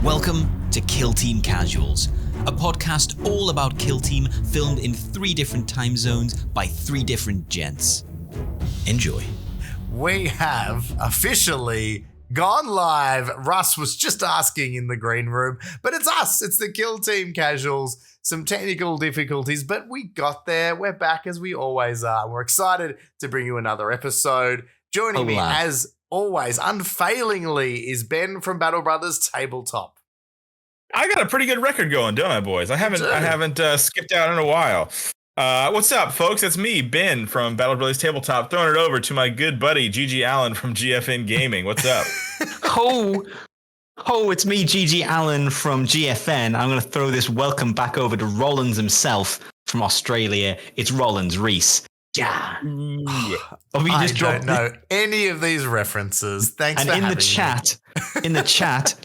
Welcome to Kill Team Casuals, a podcast all about Kill Team filmed in 3 different time zones by 3 different gents. Enjoy. We have officially gone live. Russ was just asking in the green room, but it's us. It's the Kill Team Casuals. Some technical difficulties, but we got there. We're back as we always are. We're excited to bring you another episode. Joining me as always, unfailingly, is Ben from Battle Brothers Tabletop. I got a pretty good record going, don't I, boys? I haven't skipped out in a while. What's up, folks? It's me, Ben from Battle Brothers Tabletop, throwing it over to my good buddy GG Allen from GFN Gaming. What's up? It's me, GG Allen from GFN. I'm going to throw this welcome back over to Rollins himself from Australia. It's Rollins Reese. Yeah. I don't know any of these references. Thanks and for in having in the chat,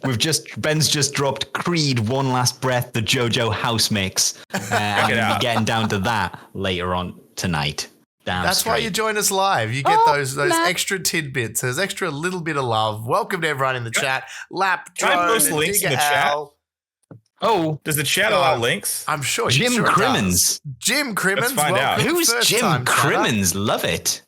Ben's just dropped Creed One Last Breath, the JoJo house mix. I'm going to be getting down to that later on tonight. That's why you join us live. You get those extra tidbits, those extra little bit of love. Welcome to everyone in the chat. Lap, Can I post links in the chat? Oh, does the chat allow links? I'm sure. Jim Crimmins. Jim Crimmins. Let's find out. Who's Jim Crimmins? Love it.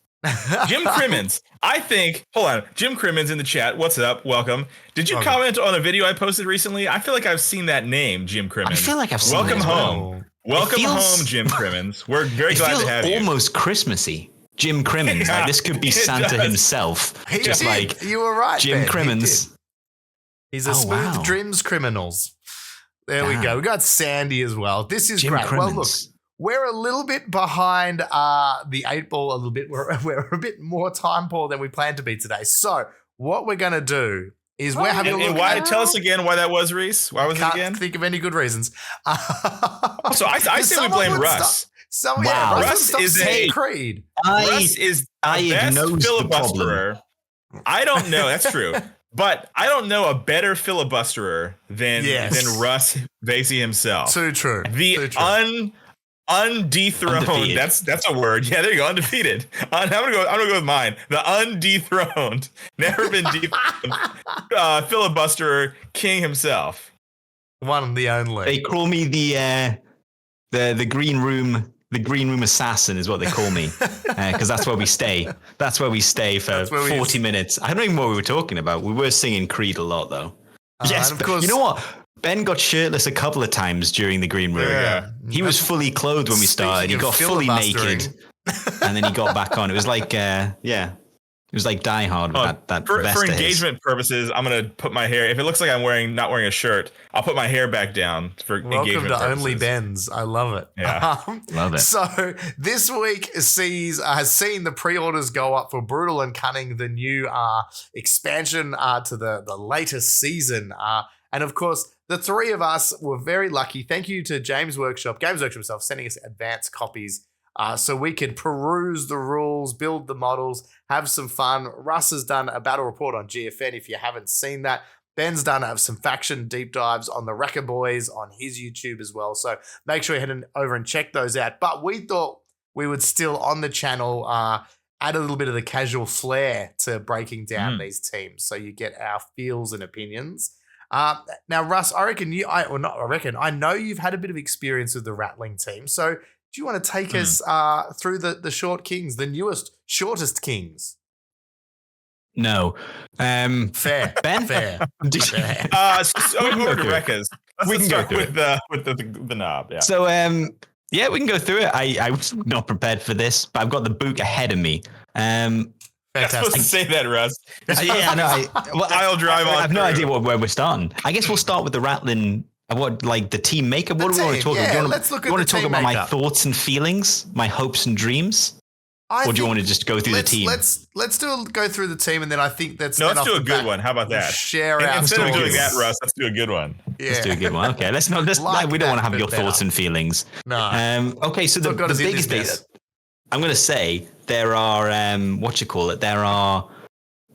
Jim Crimmins. I think. Hold on. Jim Crimmins in the chat. What's up? Welcome. Did you comment on a video I posted recently? I feel like I've seen that name, Jim Crimmins. I feel like I've seen it. Welcome home. Welcome home, Jim Crimmins. We're very glad to have you. It feels almost Christmassy. Jim Crimmins. Like this could be Santa himself. You were right, Jim Crimmins. He's a smooth Dreams Criminals. There we go. We got Sandy as well. This is great. Crimmins. Well, look, we're a little bit behind the 8 ball a little bit. We're a bit more time poor than we planned to be today. So what we're going to do is we're having a look at... Tell us again why that was, Reese. Why was it again? Can't think of any good reasons. So I say we blame Russ. Russ is a Creed. Russ is the best filibusterer. I don't know. That's true. But I don't know a better filibusterer than Russ Vasey himself. Too true. Undethroned. Undefeated. That's a word. Yeah, there you go. Undefeated. I'm gonna go with mine. The undethroned, never been dethroned filibusterer king himself. One and the only. They call me the green room. The green room assassin is what they call me, because that's where we stay. That's where we stay for 40 minutes. I don't even know what we were talking about. We were singing Creed a lot, though. Yes, of course. You know what? Ben got shirtless a couple of times during the green room. Yeah. He was fully clothed when we started. He got fully naked, and then he got back on. It was like, it was like Die Hard with that vest. For engagement purposes, I'm gonna put my hair. If it looks like I'm not wearing a shirt, I'll put my hair back down for engagement purposes. Welcome to Only Ben's. I love it. Yeah, love it. So this week has seen the pre-orders go up for Brutal and Cunning, the new expansion to the latest season, and of course the 3 of us were very lucky. Thank you to Games Workshop himself, sending us advanced copies. So we could peruse the rules, build the models, have some fun. Russ has done a battle report on GFN if you haven't seen that. Ben's done some faction deep dives on the Wrecka Boys on his YouTube as well. So make sure you head over and check those out. But we thought we would still on the channel add a little bit of the casual flair to breaking down these teams, so you get our feels and opinions. Now, Russ, I know you've had a bit of experience with the Ratling team. So do you want to take us through the short kings, the shortest kings? No. Fair. Ben? Fair. So we can go to Wrecka's. We can start with the knob. Yeah. So, we can go through it. I was not prepared for this, but I've got the book ahead of me. Fantastic. You're supposed to say that, Russ. Yeah, I know. I'll drive on. I have no idea where we're starting. I guess we'll start with the Ratling. The team makeup? What do we want to talk about? Let's look at you want to talk about my thoughts and feelings, my hopes and dreams? Or do you want to just go through the team? Let's go through the team, and then I think let's do a good one. How about that? Share our instead of doing that, Russ, let's do a good one. Yeah. Let's do a good one. Okay, we don't want to have your thoughts and feelings. No. Okay, so the biggest thing I'm going to say, there are there are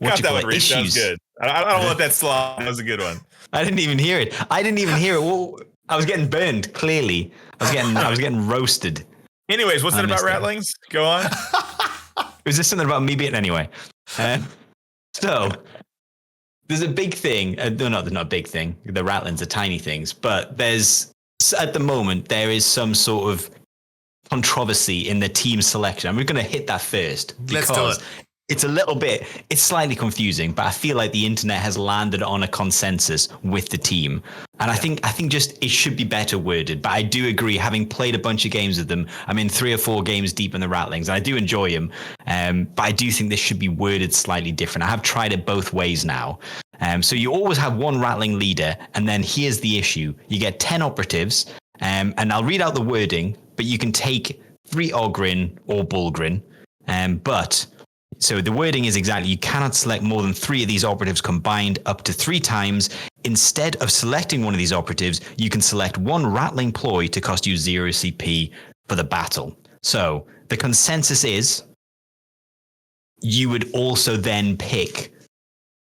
issues. That was good. I don't let that slide. That was a good one. I didn't even hear it. Well, I was getting burned. Clearly, I was getting roasted. Anyways, what's it about Ratlings? Go on. Was this something about me being anyway? So there's a big thing. No, not a big thing. The Ratlings are tiny things, but there's at the moment there is some sort of controversy in the team selection. And we're going to hit that first because it's slightly confusing, but I feel like the internet has landed on a consensus with the team. And I think just it should be better worded, but I do agree, having played a bunch of games with them, I'm in 3 or 4 games deep in the Ratlings, and I do enjoy them. But I do think this should be worded slightly different. I have tried it both ways now. So you always have one Ratling leader, and then here's the issue. You get 10 operatives, and I'll read out the wording, but you can take 3 Ogryn or Bulgrin. So the wording is exactly, you cannot select more than 3 of these operatives combined up to 3 times. Instead of selecting one of these operatives, you can select one Ratling ploy to cost you 0 CP for the battle. So the consensus is you would also then pick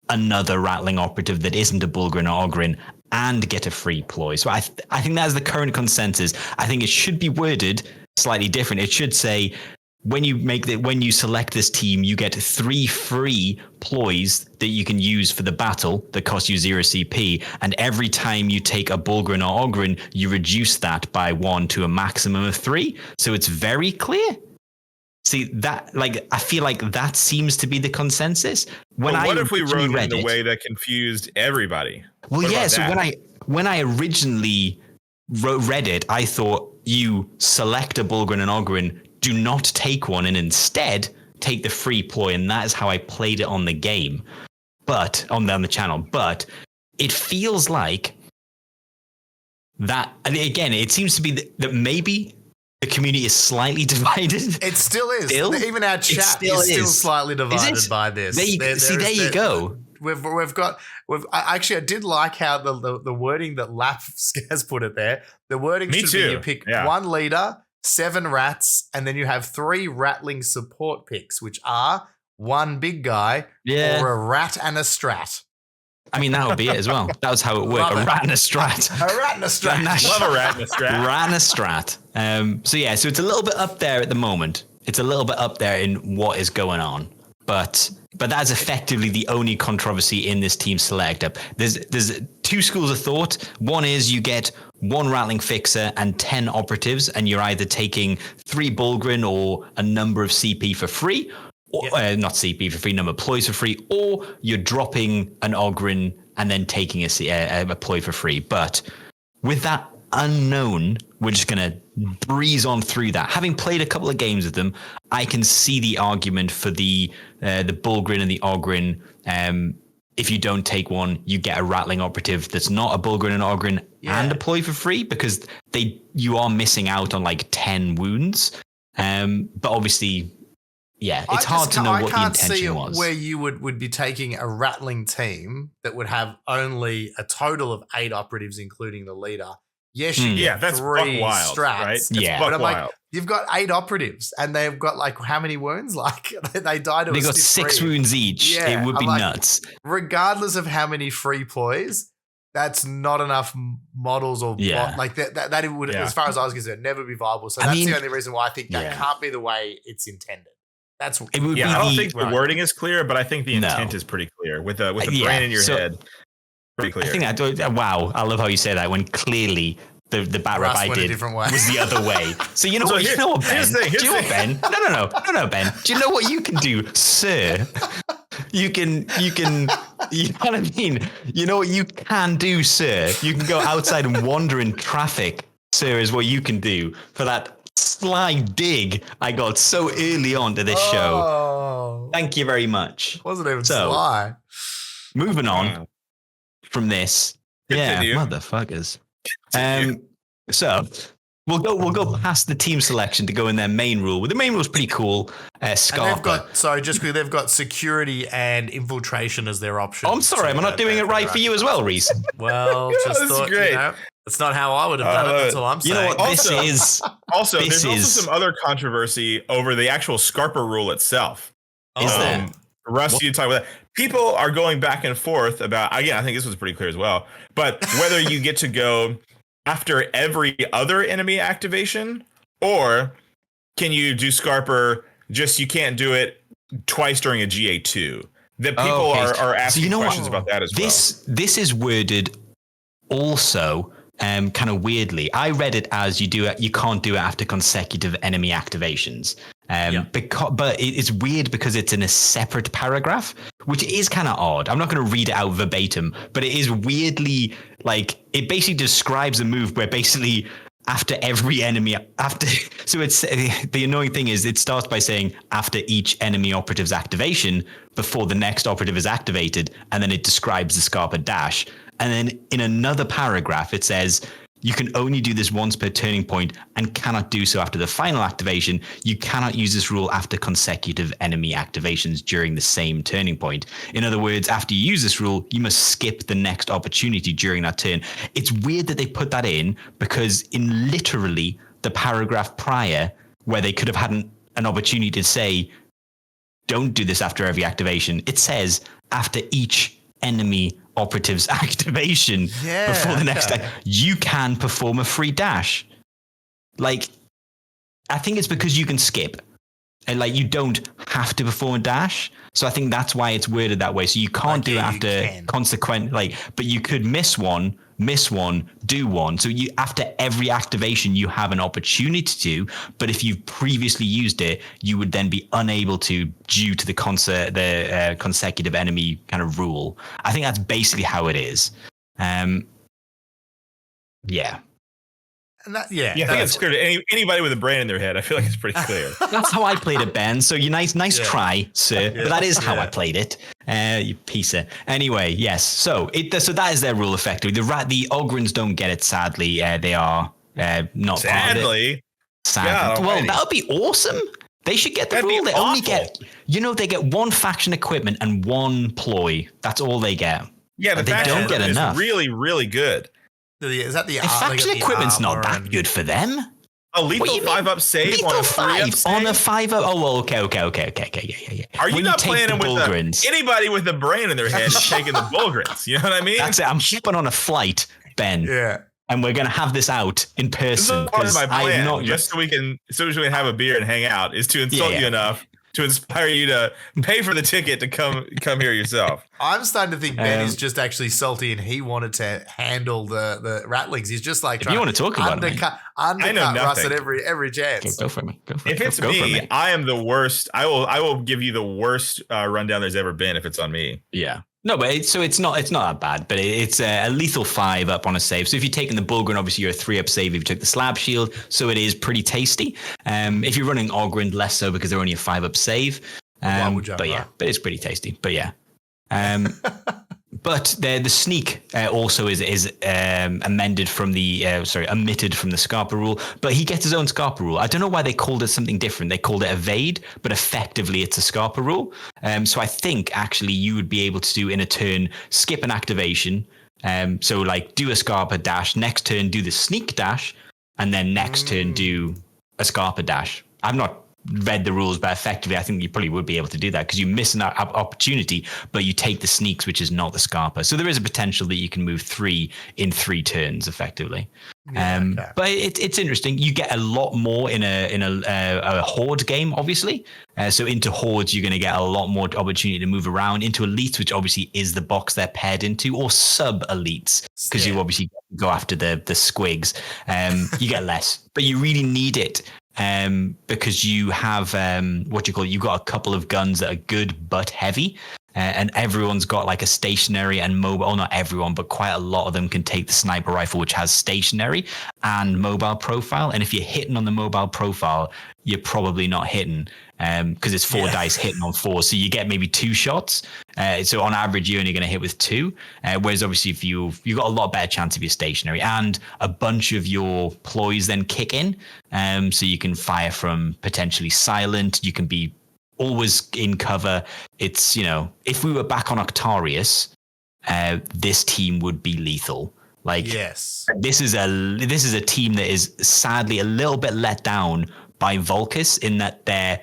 another Ratling operative that isn't a Bulgrin or Ogryn and get a free ploy. So I think that's the current consensus. I think it should be worded slightly different. It should say, when you select this team, you get 3 free ploys that you can use for the battle that cost you 0 CP. And every time you take a Bulgrin or Ogryn, you reduce that by 1 to a maximum of 3. So it's very clear. See that, I feel like that seems to be the consensus. What if we wrote it in a way that confused everybody? Well, yeah. So when I originally read it, I thought you select a Bulgrin and Ogryn, do not take one, and instead take the free ploy, and that is how I played it on the game, but on the channel. But it feels like that, and again, it seems to be that maybe the community is slightly divided. It still is. Even our chat is still slightly divided by this. There you go. I did like how the wording that Lap has put it there. The wording should be you pick one leader, 7 rats, and then you have 3 Ratling support picks, which are 1 big guy or a rat and a strat. I mean, that would be it as well. That was how it worked. A rat and a strat. A rat and a strat. Love a rat and a strat. Rat and a strat. So it's a little bit up there at the moment. It's a little bit up there in what is going on. But that's effectively the only controversy in this team select up. There's 2 schools of thought. One is you get 1 Ratling fixer and 10 operatives, and you're either taking 3 Bulgrin or a number of CP for free, or not CP for free, number of ploys for free, or you're dropping an Ogryn and then taking a ploy for free. But with that unknown, we're just going to breeze on through that. Having played a couple of games with them, I can see the argument for the Bulgrin and the Ogryn. If you don't take one, you get a Ratling operative that's not a Bulgrin and Ogryn and a ploy for free, because you are missing out on 10 wounds. But obviously, it's hard to know what the intention was. Where you would be taking a Ratling team that would have only a total of 8 operatives, including the leader. Yes, you get that's 3 wild, strats. Right? Yeah, but I'm you've got 8 operatives, and they've got how many wounds? They died. They got 6 wounds each. Yeah, it would be nuts. Regardless of how many free ploys, that's not enough models or that it would, as far as I was concerned, never be viable. So that's the only reason why I think that can't be the way it's intended. That's I don't think the wording is clear, but I think the intent is pretty clear with the brain in your head. Pretty clear. I think wow, I love how you say that when clearly the bat rep I did was the other way. So you know what? You know what, Ben? Do you know what, Ben? No, Ben. Do you know what you can do, sir? You know what I mean? You know what you can do, sir? You can go outside and wander in traffic, sir, is what you can do for that sly dig I got so early on to this show. Thank you very much. Wasn't even sly. Moving on from this. Continue. Yeah, motherfuckers. So we'll go past the team selection to go in their main rule. The main rule is pretty cool. Scarpa. They've got security and infiltration as their option. I'm sorry, am I not doing it right for you as well, Reese? Well, just thought, great. That's not how I would have done it. That's all I'm saying. You know what this is? Also, there's also some other controversy over the actual Scarpa rule itself. Is there? Russ, you talk about that. People are going back and forth about, again, I think this was pretty clear as well, but whether you get to go after every other enemy activation, or can you do Scarper, just you can't do it twice during a GA2. that people are asking questions about that as well. This is worded also kind of weirdly. I read it as you can't do it after consecutive enemy activations. But it's weird because it's in a separate paragraph, which is kind of odd. I'm not going to read it out verbatim, but it is weirdly it basically describes a move where basically after every enemy so it's the annoying thing is it starts by saying after each enemy operative's activation before the next operative is activated, and then it describes the Scarpa dash, and then in another paragraph it says you can only do this once per turning point and cannot do so after the final activation. You cannot use this rule after consecutive enemy activations during the same turning point. In other words, after you use this rule, you must skip the next opportunity during that turn. It's weird that they put that in because in literally the paragraph prior, where they could have had an opportunity to say, don't do this after every activation, it says after each enemy operative's activation before the next time, you can perform a free dash. I think it's because you can skip and you don't have to perform a dash. So I think that's why it's worded that way. So you can't do it after consequent, but you could miss one, do one. So you, after every activation, you have an opportunity to, but if you've previously used it, you would then be unable to due to the consecutive enemy kind of rule. I think that's basically how it is. Yeah. And that, I think it's clear to anybody with a brain in their head. I feel like it's pretty clear. That's how I played it, Ben. So you nice try, sir. But that is how I played it. You piece of. Anyway, yes. So that is their rule effectively. The Ogrins don't get it. Sadly, they are not. Sadly. Sadly. Well, that would be awesome. They should get the rule. They only get, they get one faction equipment and one ploy. That's all they get. Yeah, but they don't get enough. Really, really good. Is that the faction equippment's not that good for them? A lethal 5-up save on a 3-up save? On a 5-up? Oh, well, okay. Yeah. Are you not playing with anybody with a brain in their head is taking the Bullgrins? You know what I mean? That's it. I'm hopping on a flight, Ben. Yeah. And we're going to have this out in person. This is part of my plan, just so we can have a beer and hang out, is to insult you enough to inspire you to pay for the ticket to come here yourself. I'm starting to think Ben is just actually salty and he wanted to handle the Ratlings. He's just like trying you want to talk about undercut Russ at every chance. Go for me. If it's me, I am the worst. I will give you the worst rundown there's ever been if it's on me. Yeah. No, but it's not that bad, but it's a lethal 5-up on a save. So if you're taking the Bullgrin, obviously you're a 3-up save if you took the Slab Shield, so it is pretty tasty. If you're running Ogryn, less so because they're only a 5-up save. But it's pretty tasty. But yeah. But the sneak also is omitted from the Scarpa rule, but he gets his own Scarpa rule. I don't know why they called it something different. They called it evade, but effectively it's a Scarpa rule. So I think actually you would be able to do in a turn, skip an activation. So do a Scarpa dash, next turn do the sneak dash, and then next turn do a Scarpa dash. I've not read the rules, but effectively I think you probably would be able to do that because you miss an opportunity, but you take the sneaks, which is not the Scarpa. So there is a potential that you can move 3 in 3 turns effectively. But it's interesting. You get a lot more in a horde game, obviously. So into hordes, you're going to get a lot more opportunity to move around. Into elites, which obviously is the box they're paired into, or sub elites, because you obviously go after the squigs. You get less, but you really need it. Because you have you've got a couple of guns that are good but heavy, and everyone's got a stationary and mobile. Oh, not everyone, but quite a lot of them can take the sniper rifle, which has stationary and mobile profile. And if you're hitting on the mobile profile, you're probably not hitting because it's 4 dice hitting on 4, so you get maybe 2 shots. So on average, you're only going to hit with 2. Whereas obviously, if you've got a lot better chance if you're stationary, and a bunch of your ploys then kick in, so you can fire from potentially silent. You can be always in cover. It's if we were back on Octarius, this team would be lethal. This is a team that is sadly a little bit let down by Volkus in that they're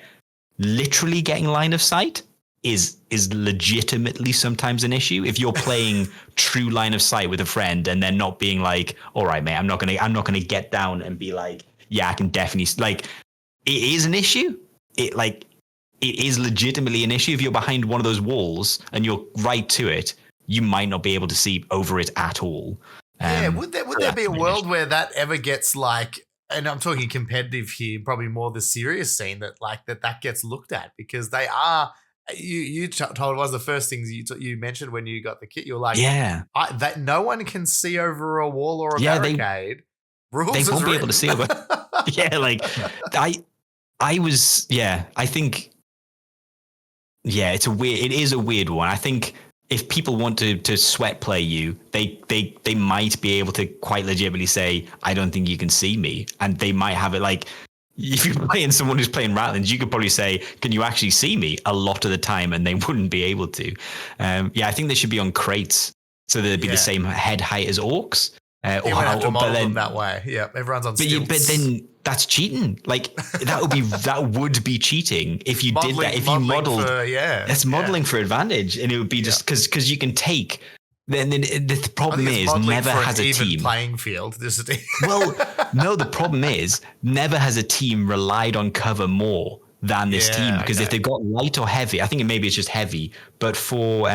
literally getting line of sight is legitimately sometimes an issue. If you're playing true line of sight with a friend and they're not being like, all right, mate, I'm not gonna get down and be like, yeah, I can definitely it is an issue. it is legitimately an issue. If you're behind one of those walls and you're right to it, you might not be able to see over it at all. Would there be a world where that ever gets like, and I'm talking competitive here, probably more the serious scene that gets looked at, because they are. You told one of the first things you mentioned when you got the kit. You were like, that no one can see over a wall or a barricade. Rules they won't be able to see over. I think. Yeah, it is a weird one. I think if people want to sweat play you, they might be able to quite legitimately say, I don't think you can see me. And they might have it like, if you're playing someone who's playing Ratlings, you could probably say, can you actually see me a lot of the time? And they wouldn't be able to. I think they should be on crates so they'd be the same head height as orcs. You would have to model them that way. Yeah, everyone's on stilts. But then that's cheating. Like that would be cheating if you did that. If you model, that's modeling for advantage, and it would be just because you can take. Then the problem is never has a team playing field. Well, no, the problem is never has a team relied on cover more than this team, because if they've got light or heavy, I think maybe it's just heavy. But for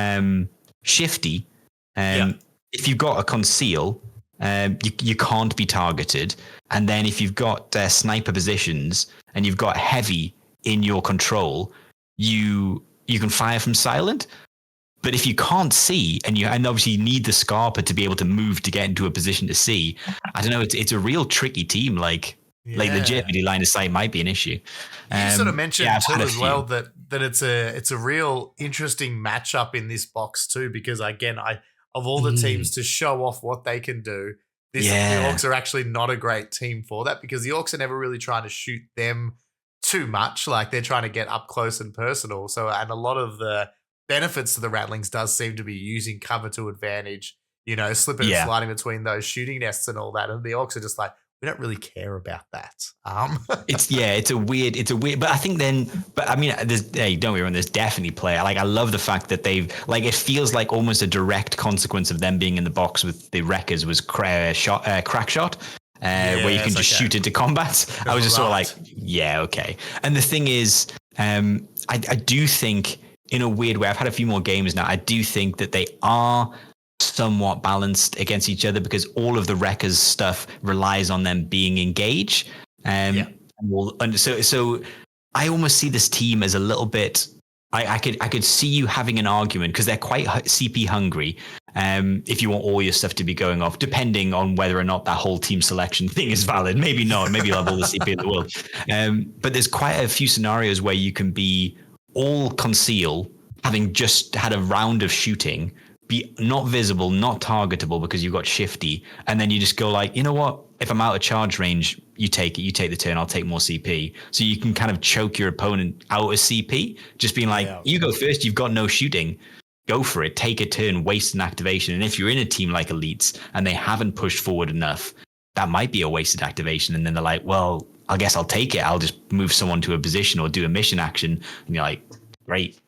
shifty, if you've got a conceal. You can't be targeted, and then if you've got sniper positions and you've got heavy in your control, you can fire from silent. But if you can't see, and obviously you need the Scarper to be able to move to get into a position to see, I don't know. It's a real tricky team. Like legitimately, line of sight might be an issue. You sort of mentioned too as well that it's a real interesting matchup in this box too, because again, of all the teams to show off what they can do, the Orcs are actually not a great team for that, because the Orcs are never really trying to shoot them too much. Like they're trying to get up close and personal. So, and a lot of the benefits to the Ratlings does seem to be using cover to advantage, slipping and sliding between those shooting nests and all that. And the Orcs are just like, we don't really care about that. It's a weird, but I think but I mean, don't get me wrong, there's definitely play. Like, I love the fact that they've, like, it feels like almost a direct consequence of them being in the box with the Wreckers was crack shot, where you can just shoot into combat. I was just sort of like, okay. And the thing is, I do think in a weird way, I've had a few more games now, I do think that they are somewhat balanced against each other, because all of the Wreckers stuff relies on them being engaged. So I almost see this team as a little bit. I could see you having an argument, because they're quite CP hungry. If you want all your stuff to be going off, depending on whether or not that whole team selection thing is valid, maybe not. Maybe you'll have all the CP in the world. But there's quite a few scenarios where you can be all conceal, having just had a round of shooting, be not visible, not targetable because you've got shifty, and then you just go like, you know what? If I'm out of charge range, you take it. You take the turn. I'll take more CP. So you can kind of choke your opponent out of CP, just being like, you go first. You've got no shooting. Go for it. Take a turn. Waste an activation. And if you're in a team like Elites and they haven't pushed forward enough, that might be a wasted activation. And then they're like, well, I guess I'll take it. I'll just move someone to a position or do a mission action. And you're like, great.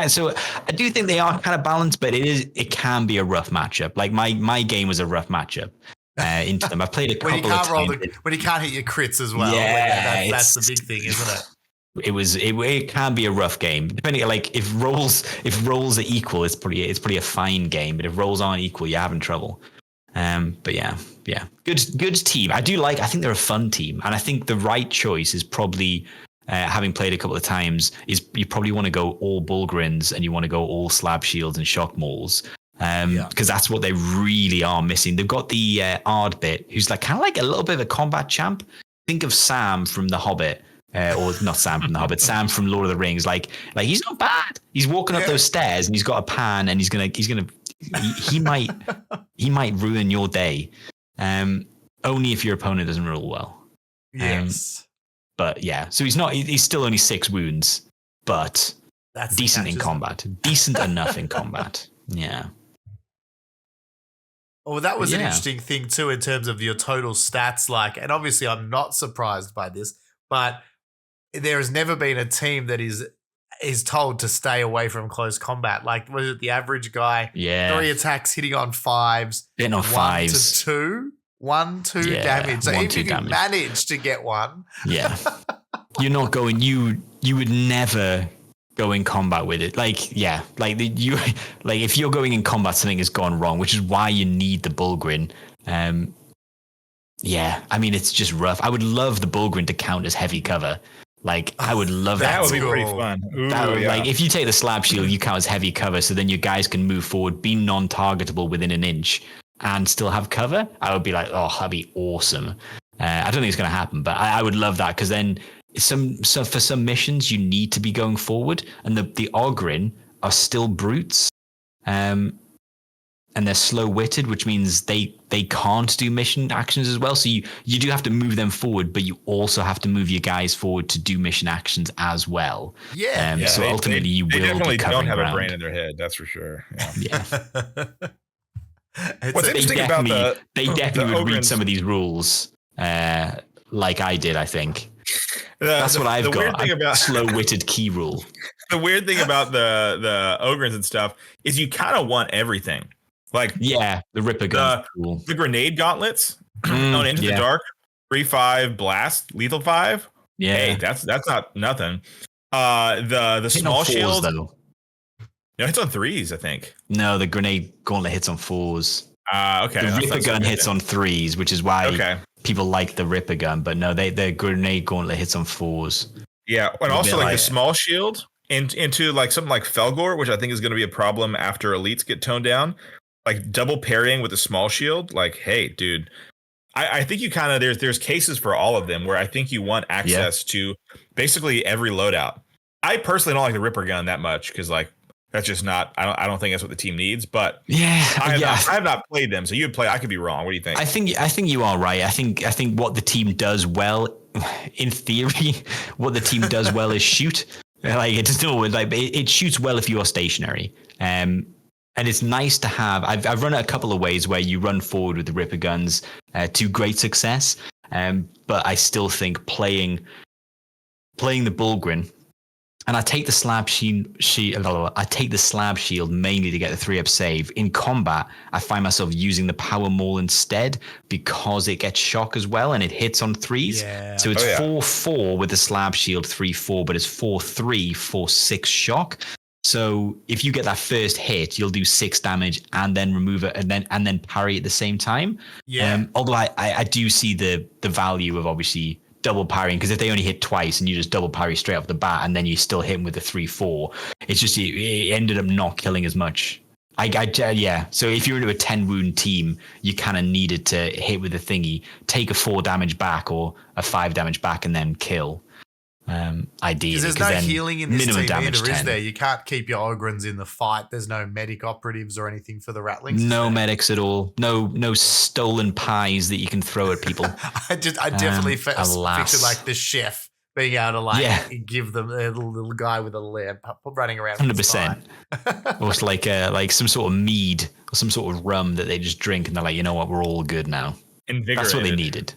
So I do think they are kind of balanced, but it can be a rough matchup. Like my game was a rough matchup into them. I've played a couple of times. When you can't hit your crits as well. Yeah, that's the big thing, isn't it? It can be a rough game. Depending, like if rolls are equal, it's pretty a fine game. But if rolls aren't equal, you're having trouble. But yeah, good team. I think they're a fun team, and I think the right choice is probably. Having played a couple of times, is you probably want to go all Bullgrins and you want to go all slab shields and shock mauls, because that's what they really are missing. They've got the Ardbit, who's like kind of like a little bit of a combat champ. Think of Sam from The Hobbit, or not Sam from The Hobbit, Sam from Lord of the Rings. Like he's not bad. He's walking up those stairs and he's got a pan and he might ruin your day. Only if your opponent doesn't roll well. Yes. But yeah, so he's still only 6 wounds, but that's decent in combat. Decent enough in combat. Yeah. Well, that was an interesting thing too, in terms of your total stats. Like, and obviously I'm not surprised by this, but there has never been a team that is told to stay away from close combat. Like, was it the average guy? 3 attacks hitting on 5s. Hitting on 5s. 1 to 2. 1-2 damage. So even if you manage to get one. Yeah. You're not going, you you would never go in combat with it. Like, yeah, like if you're going in combat, something has gone wrong, which is why you need the Bullgrin. Yeah, I mean, it's just rough. I would love the Bullgrin to count as heavy cover. Like, I would love that. That would be pretty fun. Ooh, Like, if you take the slab shield, you count as heavy cover, so then your guys can move forward, be non-targetable within an inch, and still have cover. I would be like, oh, that'd be awesome. I don't think it's going to happen, but I would love that, because then for some missions, you need to be going forward, and the Ogryn are still brutes. And they're slow-witted, which means they can't do mission actions as well. So you do have to move them forward, but you also have to move your guys forward to do mission actions as well. Yeah. So ultimately, you will definitely be covering don't have ground. a brain in their head. That's for sure. Yeah. Yeah. What's interesting about they definitely would read Ogryn's- some of these rules like I did. I think that's what I've got. Weird thing about slow-witted key rule. The weird thing about the Ogrins and stuff is you kind of want everything. Like, Yeah, the Ripper gun. Cool. the grenade gauntlets on Into the Dark, 3-5 blast, lethal 5. Yeah, Hey, that's not nothing. The Hitting small on fours, shield, though. no, it's on 3s, I think. No, the grenade gauntlet hits on 4s. Okay. The that's Ripper not so gun good hits then. on 3s, which is why people like the Ripper gun. But no, the grenade gauntlet hits on 4s. Yeah, and A also bit like like- the small shield into like something like Felgor, which I think is going to be a problem after elites get toned down. Like double parrying with a small shield. Like, hey, dude, I think you kind of there's cases for all of them where I think you want access to basically every loadout. I personally don't like the Ripper gun that much because like that's just not. I don't think that's what the team needs. But I have not played them, so you'd play. I could be wrong. What do you think? I think you are right. I think what the team does well, in theory, what the team does well is shoot. Like it's still like it shoots well if you are stationary. And it's nice to have. I've run it a couple of ways where you run forward with the Ripper guns to great success. But I still think playing the Bullgrin, and I take the slab I take the slab shield mainly to get the 3-up save. In combat, I find myself using the power maul instead because it gets shock as well and it hits on 3s. Yeah. So it's 4-4 with the slab shield, 3-4, but it's 4-3, 4-6 shock. So if you get that first hit, you'll do 6 damage and then remove it and then parry at the same time. Yeah. Although I do see the value of obviously double parrying, because if they only hit twice and you just double parry straight off the bat and then you still hit them with the 3-4, it's just it ended up not killing as much. So if you're into a 10 wound team, you kind of needed to hit with the thingy, take a 4 damage back or a 5 damage back and then kill. Ideally, Because there's no healing in this minimum team damage either, is 10. there? You can't keep your Ogrins in the fight. There's no medic operatives or anything for the Ratlings. is No there? medics at all. No stolen pies that you can throw at people. I definitely alas. picture like the chef being able to give them a little guy with a lamp running around. 100%. Or it's like some sort of mead or some sort of rum that they just drink and they're like, you know what, we're all good now. That's what they needed.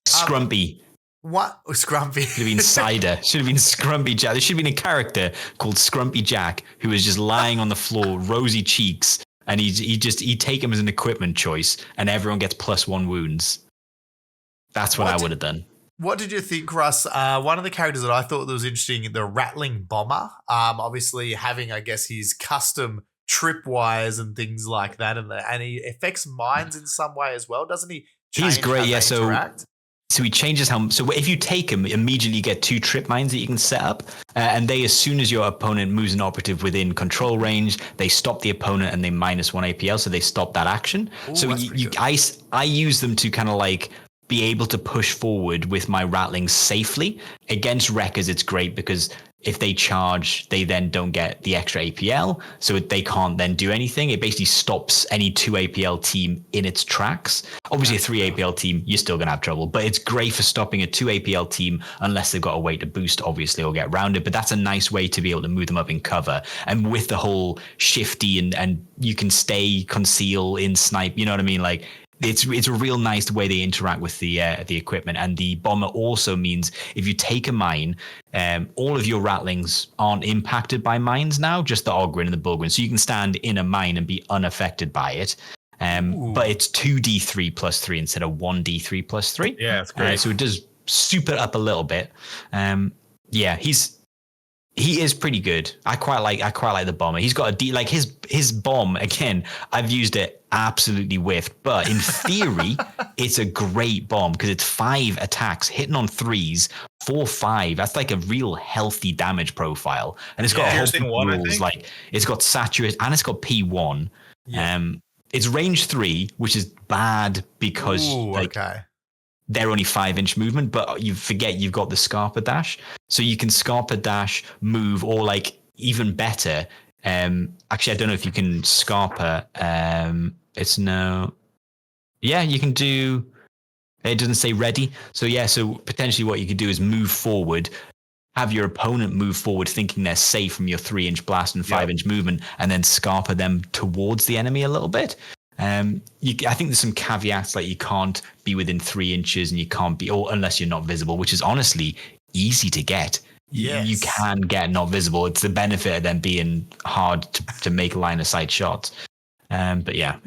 Scrumpy. What? Scrumpy. Should have been cider. Should have been Scrumpy Jack. There should have been a character called Scrumpy Jack who was just lying on the floor, rosy cheeks, and he'd take him as an equipment choice, and everyone gets +1 wounds. That's what I would have done. What did you think, Russ? One of the characters that I thought that was interesting, the Ratling Bomber, obviously having, I guess, his custom tripwires and things like that, and he affects mines in some way as well, doesn't he? He's great, yeah. So interact? So he changes how. So if you take him, immediately you get 2 trip mines that you can set up, and they, as soon as your opponent moves an operative within control range, they stop the opponent and they -1 APL, so they stop that action. Ooh, So I use them to kind of like be able to push forward with my Ratlings safely. Against Wreckers, it's great because if they charge, they then don't get the extra APL, so they can't then do anything. It basically stops any 2 APL team in its tracks. Obviously, a 3 APL team, you're still going to have trouble, but it's great for stopping a 2 APL team unless they've got a way to boost, obviously, or get rounded. But that's a nice way to be able to move them up in cover. And with the whole shifty and you can stay, conceal, in snipe, you know what I mean? Like, it's a real nice way they interact with the equipment. And the bomber also means if you take a mine, all of your Ratlings aren't impacted by mines now, just the Ogryn and the Bullgrin. So you can stand in a mine and be unaffected by it. But it's 2d3 + 3 instead of 1d3 + 3. Yeah, it's great. So it does soup it up a little bit. Yeah, he is pretty good. I quite like the bomber. He's got his bomb again. I've used it absolutely whiffed, but in theory, it's a great bomb because it's 5 attacks hitting on 3s, 4-5. That's like a real healthy damage profile, and it's got a whole bunch of rules. Like it's got saturate and it's got P1. Yeah. It's range 3, which is bad because they're only 5-inch movement, but you forget you've got the Scarper dash. So you can Scarper dash, move, or like even better. Actually, I don't know if you can Scarper. You can do. It doesn't say ready. So so potentially what you could do is move forward, have your opponent move forward, thinking they're safe from your 3-inch blast and 5-inch movement, and then Scarper them towards the enemy a little bit. I think there's some caveats, like you can't be within 3 inches and you can't be, or unless you're not visible, which is honestly easy to get. Yes. You can get not visible. It's the benefit of them being hard to make line of sight shots. But I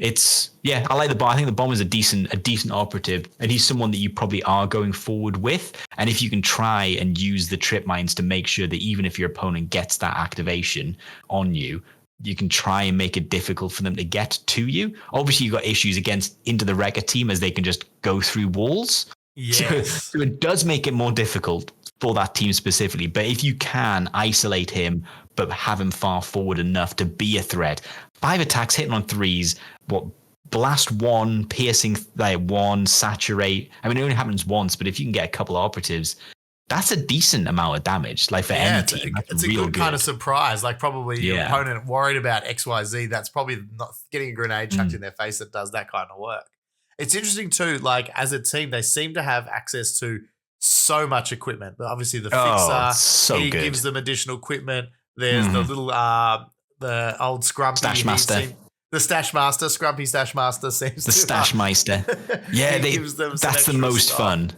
like the bomb. I think the bomb is a decent operative, and he's someone that you probably are going forward with. And if you can try and use the trip mines to make sure that even if your opponent gets that activation on you, you can try and make it difficult for them to get to you. Obviously, you've got issues into the Wrecka team as they can just go through walls. Yes. So it does make it more difficult for that team specifically. But if you can isolate him, but have him far forward enough to be a threat, 5 attacks hitting on 3s, blast 1, piercing 1, saturate. I mean, it only happens once, but if you can get a couple of operatives, that's a decent amount of damage. Like for any team, it's a good kind of surprise. Like probably your opponent worried about XYZ. That's probably not getting a grenade chucked in their face that does that kind of work. It's interesting too. Like as a team, they seem to have access to so much equipment. Obviously, the Fixer gives them additional equipment. There's the little the old Scrumpy Stash Master. The Stash Master, Scrumpy Stash Master seems the Stash Meister. Yeah, that's the most fun.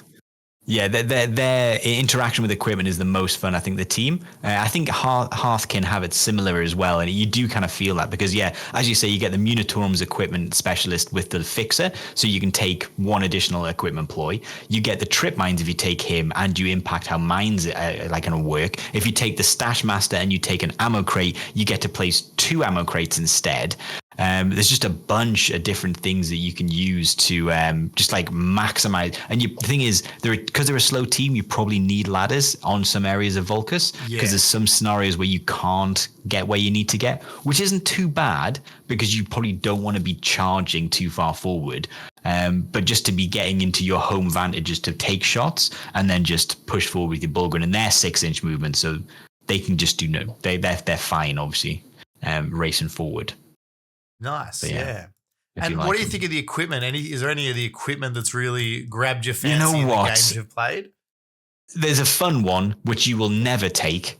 Yeah, their interaction with equipment is the most fun, I think, the team. I think Hearth can have it similar as well. And you do kind of feel that because, as you say, you get the Munitorm's equipment specialist with the Fixer. So you can take 1 additional equipment ploy. You get the Trip Mines if you take him and you impact how mines are going to work. If you take the Stash Master and you take an ammo crate, you get to place 2 ammo crates instead. There's just a bunch of different things that you can use to just like maximize. And the thing is, because they're a slow team, you probably need ladders on some areas of Vulcus because there's some scenarios where you can't get where you need to get, which isn't too bad because you probably don't want to be charging too far forward. But just to be getting into your home vantages to take shots and then just push forward with your Bulgrin and their 6-inch movement, so they can just they're fine, obviously, racing forward. Nice, And what do you think of the equipment? Is there any of the equipment that's really grabbed your fancy in the games you've played? There's a fun one which you will never take,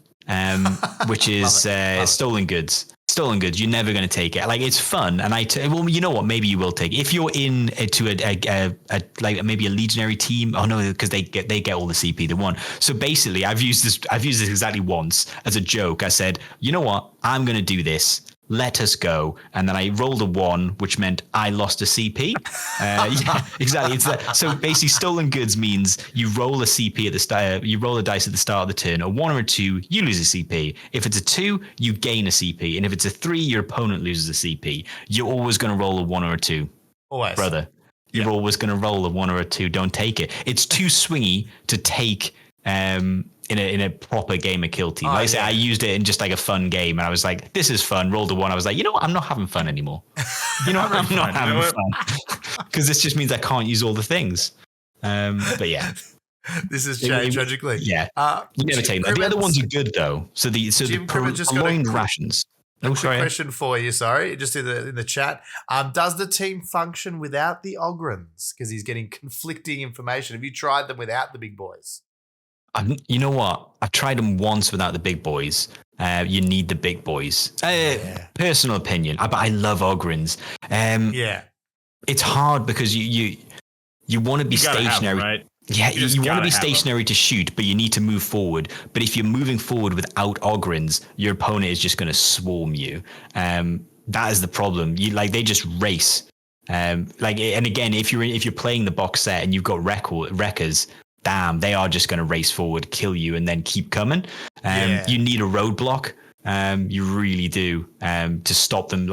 which is stolen goods. Stolen goods, you're never going to take it. Like it's fun, and well, you know what? Maybe you will take it if you're into a like maybe a legionary team. Oh no, because they get all the CP they want. So basically, I've used this exactly once as a joke. I said, you know what? I'm going to do this. Let us go. And then I rolled a 1, which meant I lost a CP. Exactly. It's that. So basically, stolen goods means you roll a CP at the start. You roll a dice at the start of the turn. A 1 or a 2, you lose a CP. If it's a 2, you gain a CP. And if it's a 3, your opponent loses a CP. You're always going to roll a 1 or a 2. Always, brother. You're always going to roll a 1 or a 2. Don't take it. It's too swingy to take. In a proper game of Kill Team. Like I say, I used it in just like a fun game, and I was like, "This is fun." Rolled a 1. I was like, "You know what? I'm not having fun anymore. I'm not having fun because this just means I can't use all the things." But yeah, this has changed tragically. Yeah, you never take them. The other ones are good though. So the prolonged rations. Quick question for you. Sorry, just in the chat. Does the team function without the Ogrins? Because he's getting conflicting information. Have you tried them without the big boys? You know what? I've tried them once without the big boys. You need the big boys. Personal opinion, but I love Ogrins. It's hard because you want to be stationary. Right? Yeah, you want to be stationary to shoot, but you need to move forward. But if you're moving forward without Ogrins, your opponent is just going to swarm you. That is the problem. They just race. And again, if you're playing the box set and you've got Wreckers, damn, they are just going to race forward, kill you, and then keep coming. You need a roadblock. You really do to stop them.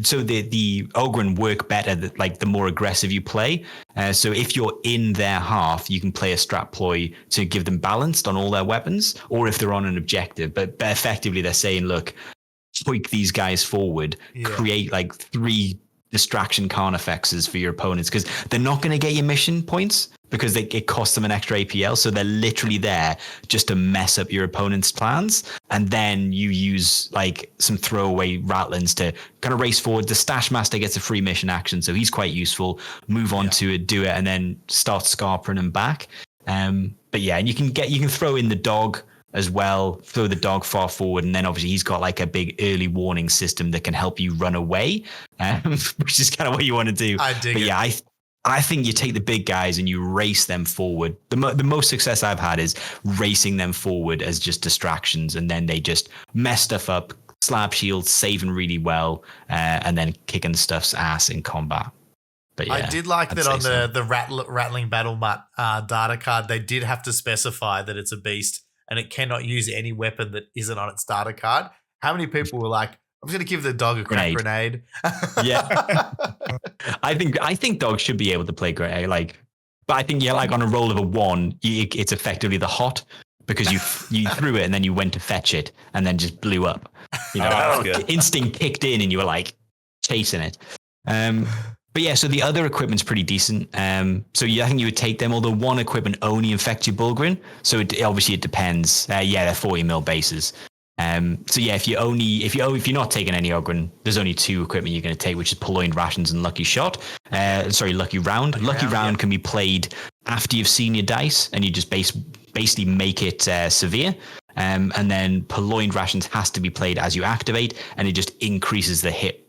So the Ogryn work better the more aggressive you play. So if you're in their half, you can play a strat ploy to give them balanced on all their weapons, or if they're on an objective. But effectively, they're saying, look, tweak these guys forward, create 3 distraction carnifexes for your opponents, because they're not going to get your mission points because it costs them an extra APL. So they're literally there just to mess up your opponent's plans. And then you use some throwaway Ratlings to kind of race forward. The Stash Master gets a free mission action, so he's quite useful. Move on to it, do it, and then start scarpering them back. But yeah, and you can throw in the dog as well, throw the dog far forward, and then obviously he's got a big early warning system that can help you run away, which is kind of what you want to do. I think you take the big guys and you race them forward. The most success I've had is racing them forward as just distractions, and then they just mess stuff up, slab shields, saving really well, and then kicking stuff's ass in combat. But yeah, I did like that on the Ratling Battle Mat data card, they did have to specify that it's a beast and it cannot use any weapon that isn't on its data card. How many people were like, I'm just going to give the dog a crack grenade? Yeah. I think dogs should be able to play grenade. But I think, on a roll of a 1, it's effectively the hot, because you threw it and then you went to fetch it and then just blew up. Instinct kicked in and you were chasing it. But yeah, so the other equipment's pretty decent. So I think you would take them, although one equipment only infects your Bullgrin. So it depends. They're 40 mil bases. So yeah, if you're not taking any Ogryn, there's only 2 equipment you're going to take, which is Purloined Rations and Lucky Shot. Lucky Round. Lucky Round can be played after you've seen your dice, and you just basically make it severe. And then Purloined Rations has to be played as you activate, and it just increases the hit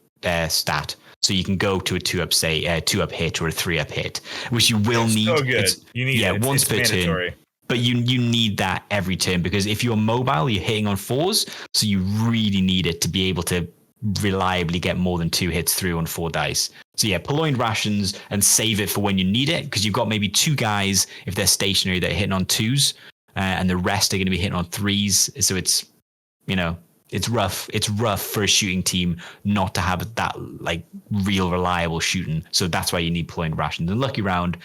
stat. So you can go to a 2-up, say a 2-up hit or a 3-up hit, which you will need. So good. You need it. Once it's per mandatory. turn. But you need that every turn, because if you're mobile, you're hitting on 4s. So you really need it to be able to reliably get more than 2 hits through on 4 dice. So yeah, Purloined Rations and save it for when you need it, because you've got maybe 2 guys, if they're stationary, that are hitting on 2s, and the rest are going to be hitting on 3s. So it's, it's rough. It's rough for a shooting team not to have that real reliable shooting. So that's why you need Purloined Rations. And Lucky Round,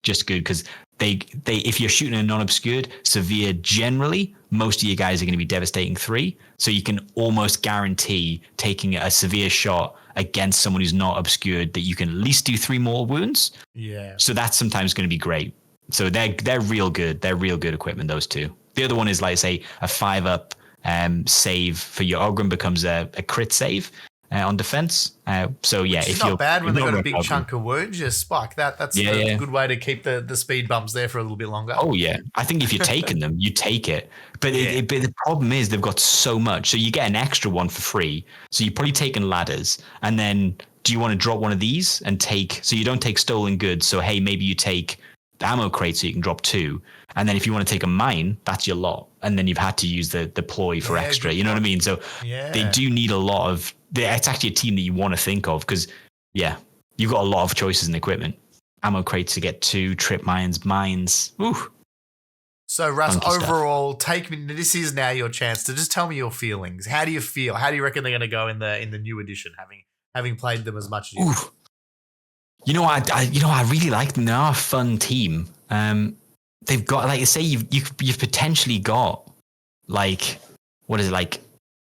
just good, because they if you're shooting a non-obscured severe, generally most of your guys are going to be devastating 3, so you can almost guarantee taking a severe shot against someone who's not obscured that you can at least do 3 more wounds. So that's sometimes going to be great. So they're real good. They're real good equipment, those 2. The other one is say a 5-up save for your Ogryn becomes a crit save on defense. So yeah, it's not bad when they've got a big chunk of wounds. Just spike that's a good way to keep the speed bumps there for a little bit longer. Oh yeah, I think if you're taking them, you take it. But, but the problem is they've got so much, so you get an extra one for free. So you're probably taking ladders, and then do you want to drop one of these and take? So you don't take stolen goods. So hey, maybe you take the ammo crate so you can drop 2. And then if you want to take a mine, that's your lot. And then you've had to use the ploy for extra. You know what I mean? So they do need a lot of. It's actually a team that you want to think of, because you've got a lot of choices in equipment. Ammo crates to get 2, trip mines. Ooh. So Russ, overall, take me. This is now your chance to just tell me your feelings. How do you feel? How do you reckon they're going to go in the new edition, having played them as much as you? I really like them. They are a fun team. They've got, like you say, you've potentially got what is it ?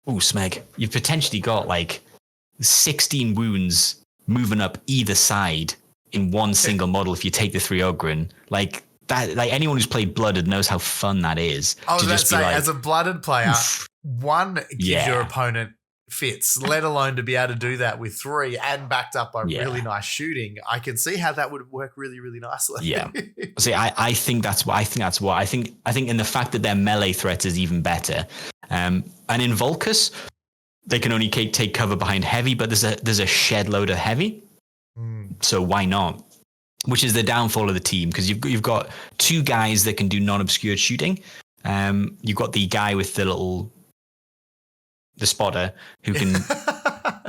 Smeg. You've potentially got 16 wounds moving up either side in one single model if you take the 3 Ogryn. Anyone who's played Blooded knows how fun that is. I was about to say, as a Blooded player, 1 gives your opponent fits, let alone to be able to do that with 3 and backed up by really nice shooting. I can see how that would work really, really nicely. Yeah. See, I think that's what I think in the fact that their melee threat is even better. And in Volcus, they can only take cover behind heavy, but there's a shed load of heavy. So why not? Which is the downfall of the team, because you've got 2 guys that can do non-obscured shooting. You've got the guy with the spotter who can,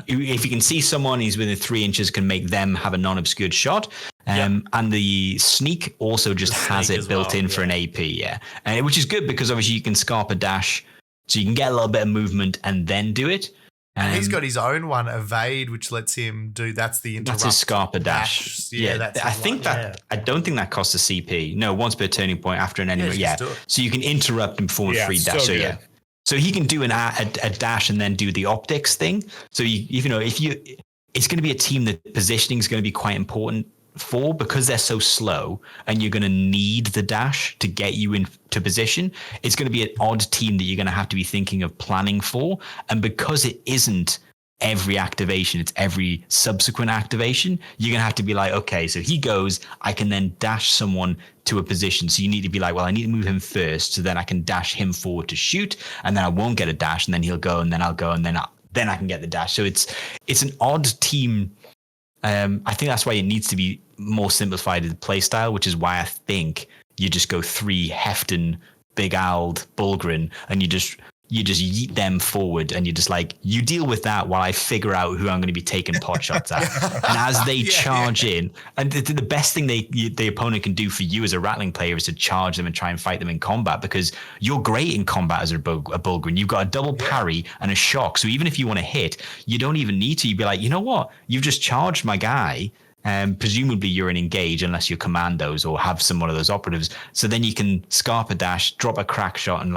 if you can see someone, he's within 3 inches, can make them have a non-obscured shot. And the sneak also just has it built in for an AP, and which is good because obviously you can scarp a dash, so you can get a little bit of movement and then do it. And he's got his own one, evade, which lets him do. That's the interrupt. That's his scarp a dash. I don't think that costs a CP. No, once per turning point after an enemy. So you can interrupt and perform a free dash. So so he can do a dash and then do the optics thing. So it's going to be a team that positioning is going to be quite important for, because they're so slow and you're going to need the dash to get you into position. It's going to be an odd team that you're going to have to be thinking of planning for. And because it isn't every activation, it's every subsequent activation, you're going to have to be like, okay, so he goes, I can then dash someone to a position. So you need to be like, well, I need to move him first, so then I can dash him forward to shoot, and then I won't get a dash, and then he'll go, and then I'll go, and then I can get the dash. So it's an odd team. I think that's why it needs to be more simplified in the play style, which is why I think you just go 3 Hefton, Big Owled, Bulgrin, and you just yeet them forward, and you're just like, you deal with that while I figure out who I'm going to be taking pot shots at. And as they charge in, and the best thing the opponent can do for you as a Ratling player is to charge them and try and fight them in combat, because you're great in combat as a Bulgrin. You've got a double parry and a shock. So even if you want to hit, you don't even need to. You'd be like, you know what? You've just charged my guy. Presumably you're in engage unless you're commandos or have some one of those operatives. So then you can scarp a dash, drop a crack shot, and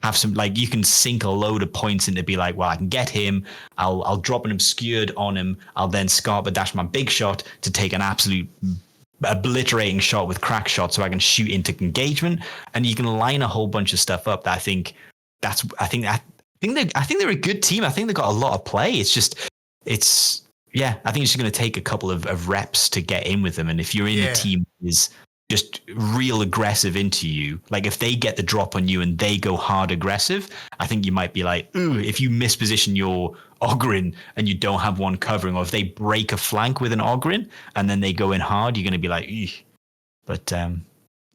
have some, you can sink a load of points into be like, well, I can get him. I'll drop an obscured on him. I'll then scarp a dash my big shot to take an absolute obliterating shot with crack shot, so I can shoot into engagement. And you can line a whole bunch of stuff up. That I think they're a good team. I think they've got a lot of play. I think it's just going to take a couple of reps to get in with them. And if you're in a team that is just real aggressive into you, like if they get the drop on you and they go hard aggressive, I think you might be like, ooh, if you misposition your Ogryn and you don't have one covering, or if they break a flank with an Ogryn and then they go in hard, you're going to be like, eesh. But I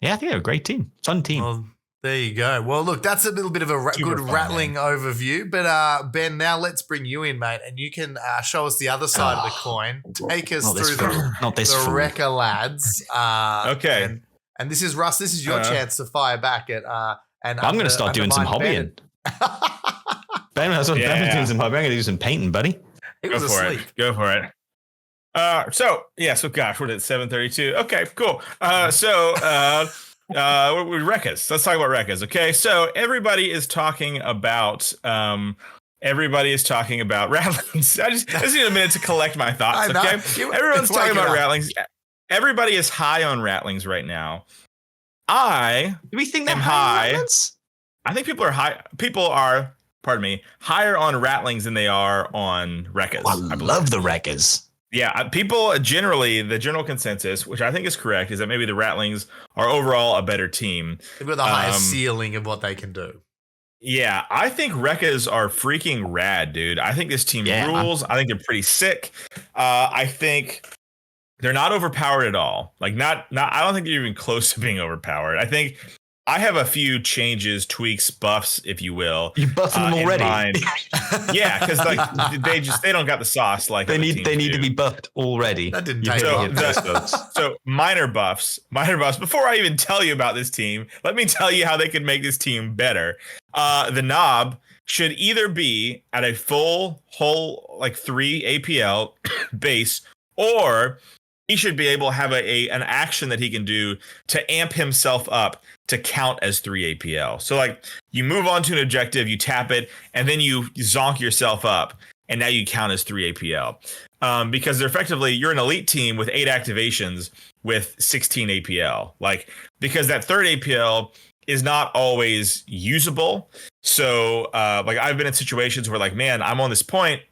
think they're a great team. Fun team. Well, there you go. Well, look, that's a little bit of a good Ratling overview. But Ben, now let's bring you in, mate, and you can show us the other side of the coin. Take us through the Wrecka lads. Okay. And this is Russ. This is your chance to fire back at. And I'm going to start doing some hobbying. Ben, that's what Ben's doing some hobbying. I'm going to do some painting, buddy. He was asleep. Go for it. So gosh, we're at 7:32. Okay, cool. We're Wreckas. Let's talk about Wreckas. Okay, so everybody is talking about Ratlings. I just need a minute to collect my thoughts. Okay, everyone's talking about Ratlings. Everybody is high on Ratlings right now. Do we think they're high? I think people are high. People are, pardon me, higher on Ratlings than they are on Wreckas. I love the Wreckas. Yeah, people generally, the general consensus, which I think is correct, is that maybe the Ratlings are overall a better team. They've got the highest ceiling of what they can do. Yeah, I think Wreckas are freaking rad, dude. I think this team rules. I think they're pretty sick. I think they're not overpowered at all. Like not. I don't think they're even close to being overpowered. I think I have a few changes, tweaks, buffs, if you will. You buffing them already? Yeah, because they don't got the sauce like they need to be buffed already. That didn't take So minor buffs. Before I even tell you about this team, let me tell you how they could make this team better. The knob should either be at a full whole 3 APL base, or he should be able to have an action that he can do to amp himself up to count as 3 APL. So you move on to an objective, you tap it, and then you zonk yourself up, and now you count as 3 APL. Because you're an elite team with 8 activations with 16 APL. Because that third APL is not always usable. So I've been in situations where man, I'm on this point,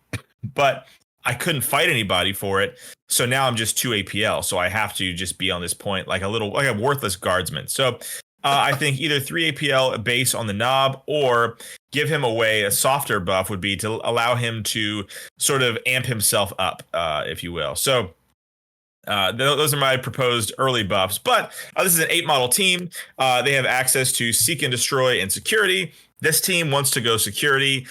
but I couldn't fight anybody for it. So now I'm just 2 APL. So I have to just be on this point like a worthless guardsman. So I think either 3 APL base on the knob, or give him a softer buff would be to allow him to sort of amp himself up, if you will. So those are my proposed early buffs. But this is an 8 model team. They have access to Seek and Destroy and Security. This team wants to go Security.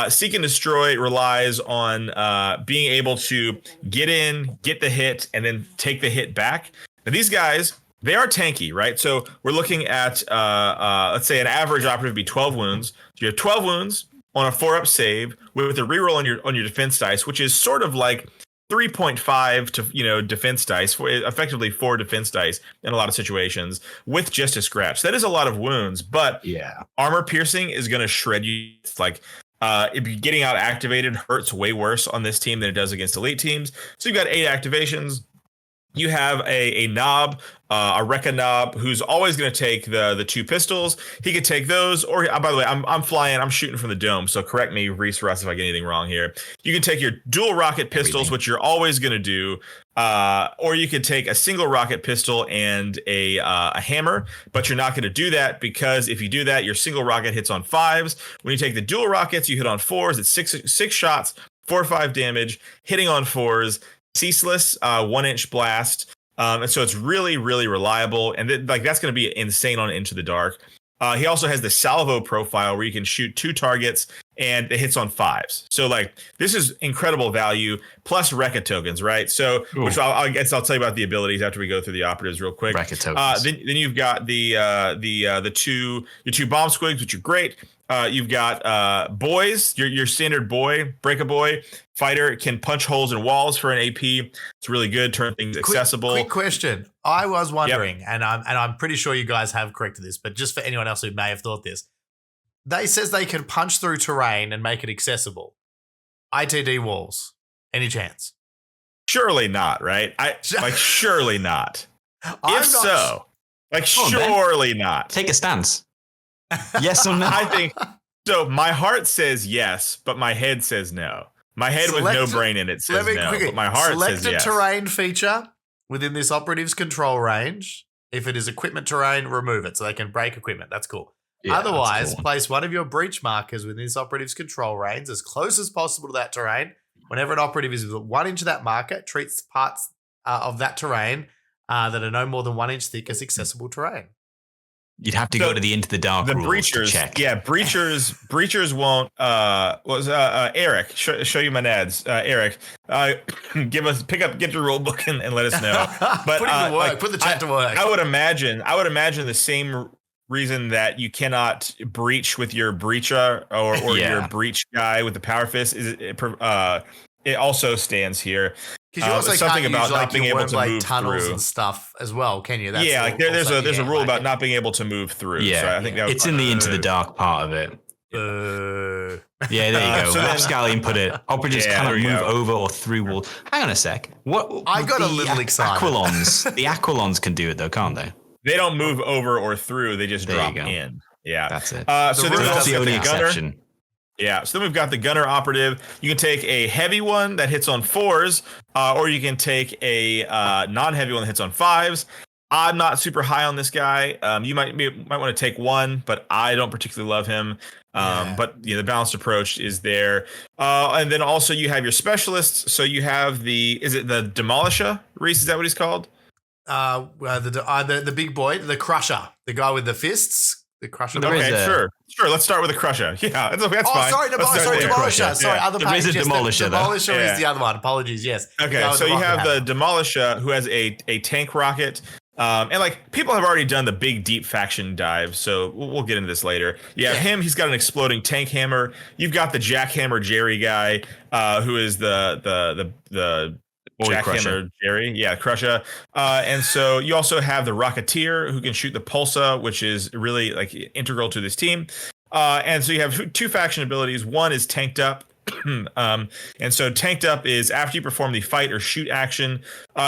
Seek and Destroy relies on being able to get in, get the hit, and then take the hit back. Now, these guys, they are tanky, right? So we're looking at, let's say an average operative would be 12 wounds. So you have 12 wounds on a 4-up save with a reroll on your defense dice, which is sort of like 3.5 to defense dice, effectively 4 defense dice in a lot of situations with just a scratch. That is a lot of wounds, but armor piercing is going to shred you. It's like if you're getting out activated hurts way worse on this team than it does against elite teams. So you've got 8 activations. You have a knob, a Wrecka knob, who's always going to take the 2 pistols. He could take those, or by the way, I'm shooting from the dome, so correct me, Reese Russ, if I get anything wrong here. You can take your dual rocket pistols, which you're always going to do, or you could take a single rocket pistol and a hammer, but you're not going to do that because if you do that, your single rocket hits on 5s. When you take the dual rockets, you hit on 4s. It's 6 shots, 4 or 5 damage, hitting on 4s. Ceaseless 1-inch blast, and so it's really, really reliable, and that's going to be insane on Into the Dark. He also has the salvo profile where you can shoot 2 targets and it hits on 5s. So this is incredible value plus Wrecka tokens, right? So which I guess I'll tell you about the abilities after we go through the operatives real quick. Wrecka tokens. Then you've got your 2 bomb squigs, which are great. You've got boys, your standard boy, break a boy fighter can punch holes in walls for an AP. It's really good, turn things accessible. Quick question. I was wondering, and I'm pretty sure you guys have corrected this, but just for anyone else who may have thought this, they says they can punch through terrain and make it accessible. ITD walls. Any chance? Surely not, right? Surely not. Surely not. Take a stance. Yes or no? I think so. My heart says yes, but my head says no. My head with no brain in it says no, but my heart says yes. Select a terrain feature within this operative's control range. If it is equipment terrain, remove it so they can break equipment. That's cool. Yeah, otherwise, cool. Place one of your breach markers within this operative's control range as close as possible to that terrain. Whenever an operative is within 1 inch of that marker, treats parts of that terrain that are no more than 1 inch thick as accessible terrain. You'd have to go to the Into the Dark rules breachers, to check. Yeah, breachers won't. Eric, show you my nads. Eric, get your rule book and let us know. But put it to work. Put the chat to work. I would imagine the same reason that you cannot breach with your breacher or your breach guy with the power fist is it also stands here. Because you also something about not being able to move tunnels through and stuff as well, can you? That's there's a rule about not being able to move through. Yeah, so I think that it's in the Into the Dark part of it. Yeah, there you go. Rapscallion put it. Operatives cannot move over or through walls. Hang on a sec. What? I got a little excited. The Aquilons can do it though, can't they? They don't move over or through. They just drop in. Yeah, that's it. So that's the only exception. Yeah, so then we've got the gunner operative. You can take a heavy one that hits on 4s, or you can take a non-heavy one that hits on 5s. I'm not super high on this guy. You might want to take one, but I don't particularly love him. But the balanced approach is there. And then also you have your specialists. So you have is it the Demolisher? Reese, is that what he's called? The big boy, the Crusher, the guy with the fists. The Crusher. Okay, sure. Let's start with the Crusher. Yeah, that's fine. Sorry, Demolisher. Sorry, other pages. There is a Demolisher. Demolisher is the other one. Apologies. Yes. Okay, so you have the Demolisher who has a tank rocket. And people have already done the big deep faction dive, so we'll get into this later. You have him. He's got an exploding tank hammer. You've got the Jackhammer Jerry guy, who is the Jackhammer Jerry, Crusher. And so you also have the Rocketeer who can shoot the Pulsar, which is really integral to this team. And so you have 2 faction abilities. One is Tanked Up. And so Tanked Up is after you perform the fight or shoot action,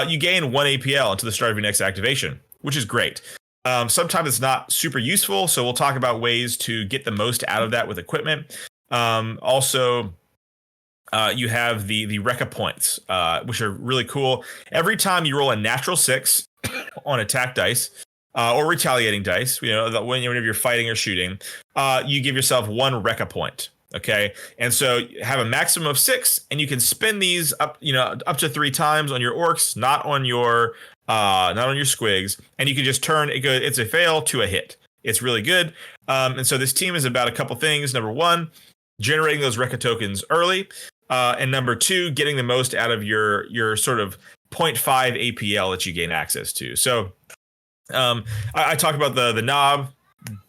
you gain 1 APL until the start of your next activation, which is great. Sometimes it's not super useful, so we'll talk about ways to get the most out of that with equipment. Also, you have the Wrecka points, which are really cool. Every time you roll a natural 6 on attack dice or retaliating dice, whenever you're fighting or shooting, you give yourself 1 Wrecka point. Okay, and so you have a maximum of 6, and you can spend these up to 3 times on your orcs, not on your squigs, and you can just turn it's a fail to a hit. It's really good. And so this team is about a couple things. Number one, generating those Wrecka tokens early, and number 2, getting the most out of your sort of 0.5 APL that you gain access to. So I talked about the knob.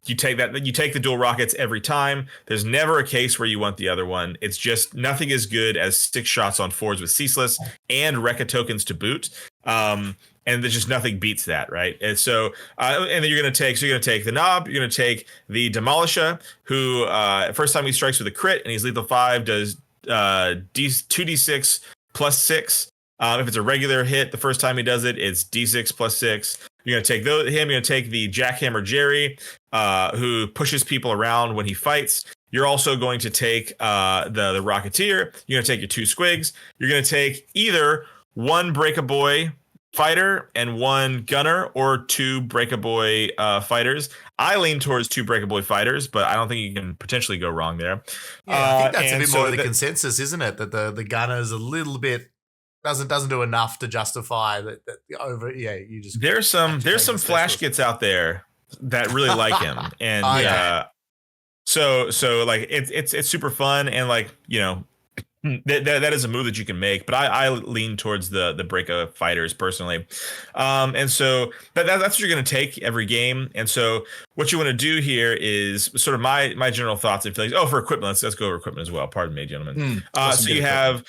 You take the dual rockets every time. There's never a case where you want the other one. It's just nothing as good as 6 shots on 4s with ceaseless and Wrecka tokens to boot. And there's just nothing beats that, right? And so, and then you're going to take the knob. You're going to take the Demolisher, who first time he strikes with a crit and he's lethal 5, does 2d6 plus 6. If it's a regular hit, the first time he does it, it's d6 plus 6. You're going to take him. You're going to take the Jackhammer Jerry, who pushes people around when he fights. You're also going to take the Rocketeer. You're going to take your 2 Squigs. You're going to take either 1 Break-A-Boy fighter and 1 gunner, or 2 Break-A-Boy fighters. I lean towards 2 Break-A-Boy fighters, but I don't think you can potentially go wrong there. Yeah, I think that's a bit more of the consensus, isn't it? That the gunner's a little bit doesn't do enough to justify that over. Yeah, you just there's some flash kits out there that really like him, and so like it's super fun, and like, you know, that is a move that you can make, but I lean towards the Breaka fighters personally, and so that's what you're going to take every game. And so what you want to do here is sort of my general thoughts and feelings. For equipment, let's go over equipment as well. Pardon me, gentlemen. So you have.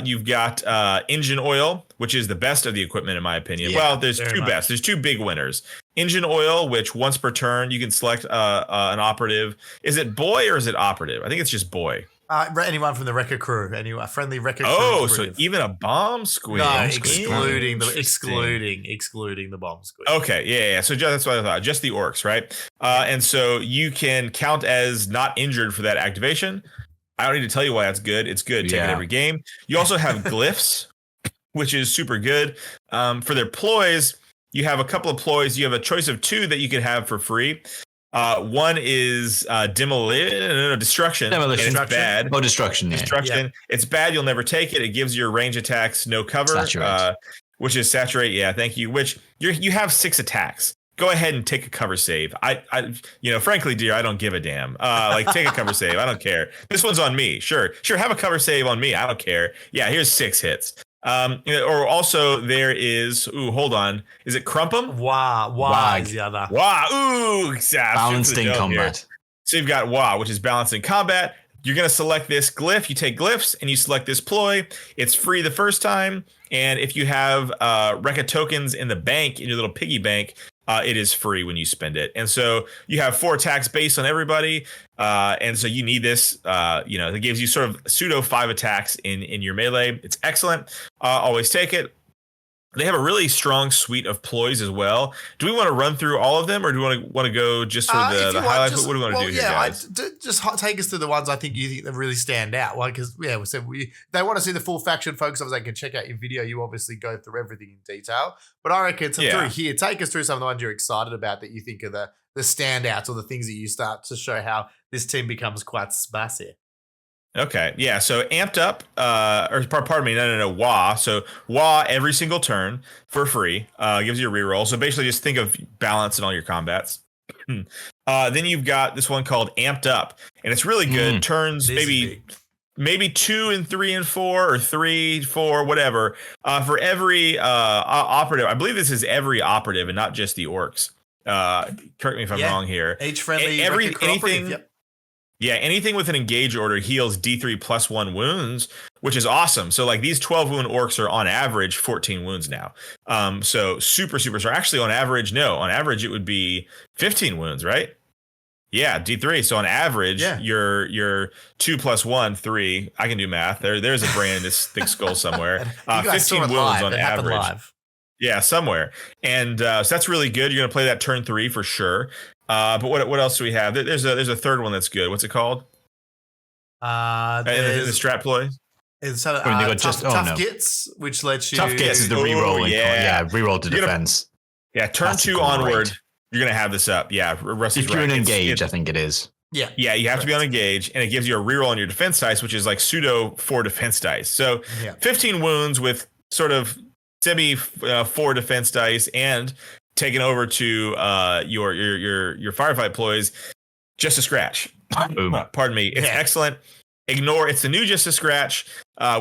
You've got engine oil, which is the best of the equipment in my opinion. Yeah, well, there's 2 best. There's 2 big winners. Engine oil, which once per turn you can select an operative. Is it boy or is it operative? I think it's just boy. Anyone from the Wrecka Krew, a friendly Wrecka Krew. Oh, so even a bomb squid. No, excluding the bomb squid. Okay, yeah. So that's what I thought. Just the orcs, right? And so you can count as not injured for that activation. I don't need to tell you why that's good. It's good. Take it every game. You also have glyphs, which is super good. For their ploys, you have a couple of ploys. You have a choice of 2 that you can have for free. One is destruction. Demolition. It's bad. Oh, destruction. Yeah. Destruction. Yeah. It's bad. You'll never take it. It gives your range attacks no cover. Saturate. Which is saturate. Yeah, thank you. Which you have 6 attacks. Go ahead and take a cover save. I frankly, dear, I don't give a damn. Like, take a cover save. I don't care. This one's on me. Sure. Have a cover save on me. I don't care. Yeah, here's 6 hits. Or also there is. Hold on. Is it Crumpum? Wah is the other. Balanced in combat. Here. So you've got Wah, which is balanced in combat. You're going to select this glyph. You take glyphs and you select this ploy. It's free the first time. And if you have Wrecka tokens in the bank, in your little piggy bank, it is free when you spend it. And so you have 4 attacks based on everybody. And so you need this, that gives you sort of pseudo 5 attacks in your melee. It's excellent. Always take it. They have a really strong suite of ploys as well. Do we want to run through all of them, or do we want to go just for the highlights? What do we want to do here, guys? Just take us to the ones I think you think that really stand out. Well, because they want to see the full faction, folks. Obviously, they can check out your video. You obviously go through everything in detail, but I reckon through here, take us through some of the ones you're excited about that you think are the standouts, or the things that you start to show how this team becomes quite spicy. Okay, yeah, so amped up, Wah. So Wah every single turn for free, gives you a reroll. So basically just think of balance in all your combats. Then you've got this one called Amped Up, and it's really good. Turns maybe 2 and 3 and 4, or 3, 4, whatever. For every operative, I believe this is every operative and not just the orcs. Correct me if I'm wrong here. Age friendly, anything. Yep. Yeah, anything with an engage order heals D3 plus 1 wounds, which is awesome. So like these 12 wound orcs are on average 14 wounds now. So super strong. Actually, on average it would be 15 wounds, right? Yeah, D3. So on average, you're 2 plus 1, 3. I can do math. There's a brain in this thick skull somewhere. 15 wounds on average. Live. Yeah, somewhere. And so that's really good. You're gonna play that turn 3 for sure. But what else do we have? There's a third one that's good. What's it called? The strat ploy. It's tough gets, which lets you. Tough gets is the reroll. Reroll to defense. Turn that's 2 onward. You're gonna have this up. Yeah, Rusty's if you're in engage, I think it is. Yeah, you have to be on engage, and it gives you a reroll on your defense dice, which is like pseudo 4 defense dice. So 15 wounds with sort of semi 4 defense dice, and taken over to your firefight ploys. Just a Scratch. Boom. Pardon me. It's excellent. Ignore. It's the new Just a Scratch,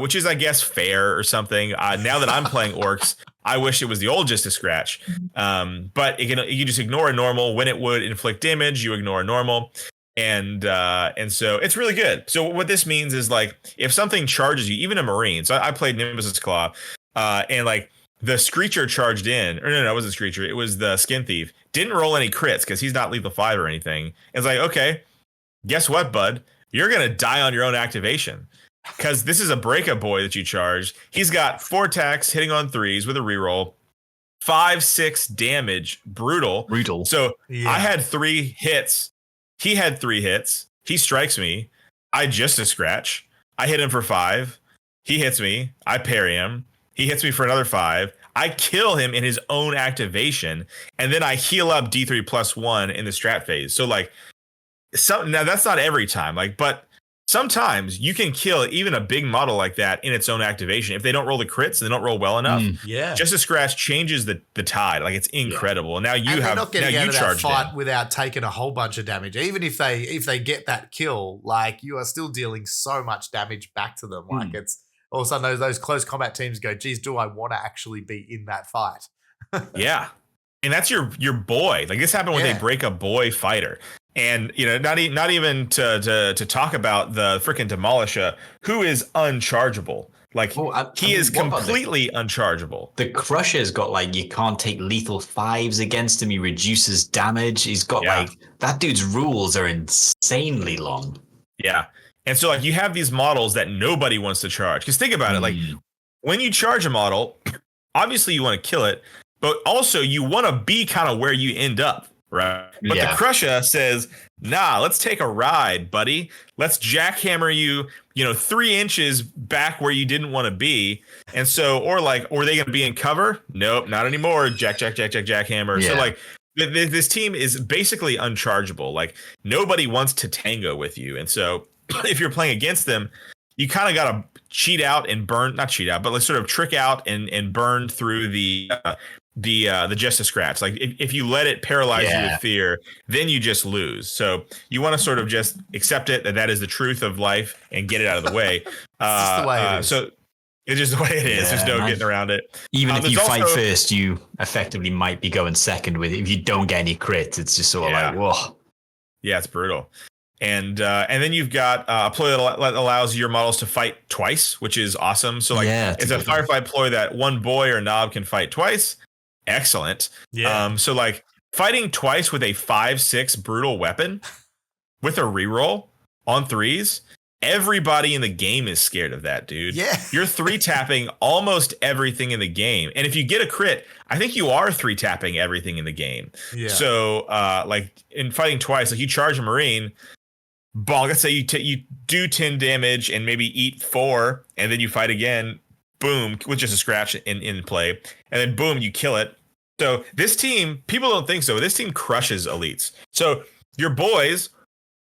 which is, I guess, fair or something. Now that I'm playing Orcs, I wish it was the old Just a Scratch. But you just ignore a normal. When it would inflict damage, you ignore a normal. And so it's really good. So what this means is, like, if something charges you, even a Marine. So I played Nimbus's Claw, and like the Screecher charged in. Or no, it wasn't Screecher. It was the Skin Thief. Didn't roll any crits because he's not lethal 5 or anything. It's like, okay, guess what, bud? You're gonna die on your own activation because this is a Breakup Boy that you charged. He's got 4 attacks, hitting on 3s with a reroll, 5-6 damage, brutal. So I had 3 hits. He had 3 hits. He strikes me. I just a scratch. I hit him for 5. He hits me. I parry him. He hits me for another 5. I kill him in his own activation, and then I heal up D3+1 in the strat phase. So like, now that's not every time, like, but sometimes you can kill even a big model like that in its own activation if they don't roll the crits and they don't roll well enough. Just a scratch changes the tide. Like, it's incredible. Now you have not getting now out you of that charged fight in. without taking a whole bunch of damage. Even if they get that kill, like, you are still dealing so much damage back to them. Like, it's all of a sudden those close combat teams go, geez, do I want to actually be in that fight? Yeah. And that's your boy. Like, this happened with a Breakup Boy fighter. And, you know, not even to talk about the freaking Demolisher, who is unchargeable. Like, he is completely unchargeable. The Crusher's got, like, you can't take lethal 5s against him. He reduces damage. He's got like, that dude's rules are insanely long. Yeah. And so, like, you have these models that nobody wants to charge. Because think about it, like, when you charge a model, obviously you want to kill it, but also you want to be kind of where you end up, right? But the Crusher says, nah, let's take a ride, buddy. Let's jackhammer you, 3 inches back where you didn't want to be. And so, or they going to be in cover? Nope, not anymore. Jackhammer. Yeah. So, like, this team is basically unchargeable. Like, nobody wants to tango with you. And so, if you're playing against them, you kind of got to cheat out and burn, not cheat out, but like sort of trick out and burn through the just a scratch. Like, if you let it paralyze you with fear, then you just lose. So you want to sort of just accept it, that is the truth of life, and get it out of the way. It's just the way it is. So it's just the way it is. There's no getting around it. Even if you fight first, you effectively might be going second with it. If you don't get any crits, it's just sort of like, whoa. Yeah, it's brutal. And then you've got a ploy that allows your models to fight twice, which is awesome. So, like, it's a firefight ploy that one boy or knob can fight twice. Excellent. So, like, fighting twice with a 5-6 brutal weapon with a reroll on 3s, everybody in the game is scared of that, dude. Yeah. You're 3-tapping almost everything in the game. And if you get a crit, I think you are 3-tapping everything in the game. Yeah. So, like, in fighting twice, like, you charge a Marine, let's say you do 10 damage and maybe eat 4, and then you fight again, boom, with just a scratch in play, and then boom, you kill it. So this team, people don't think so, but this team crushes elites. So your boys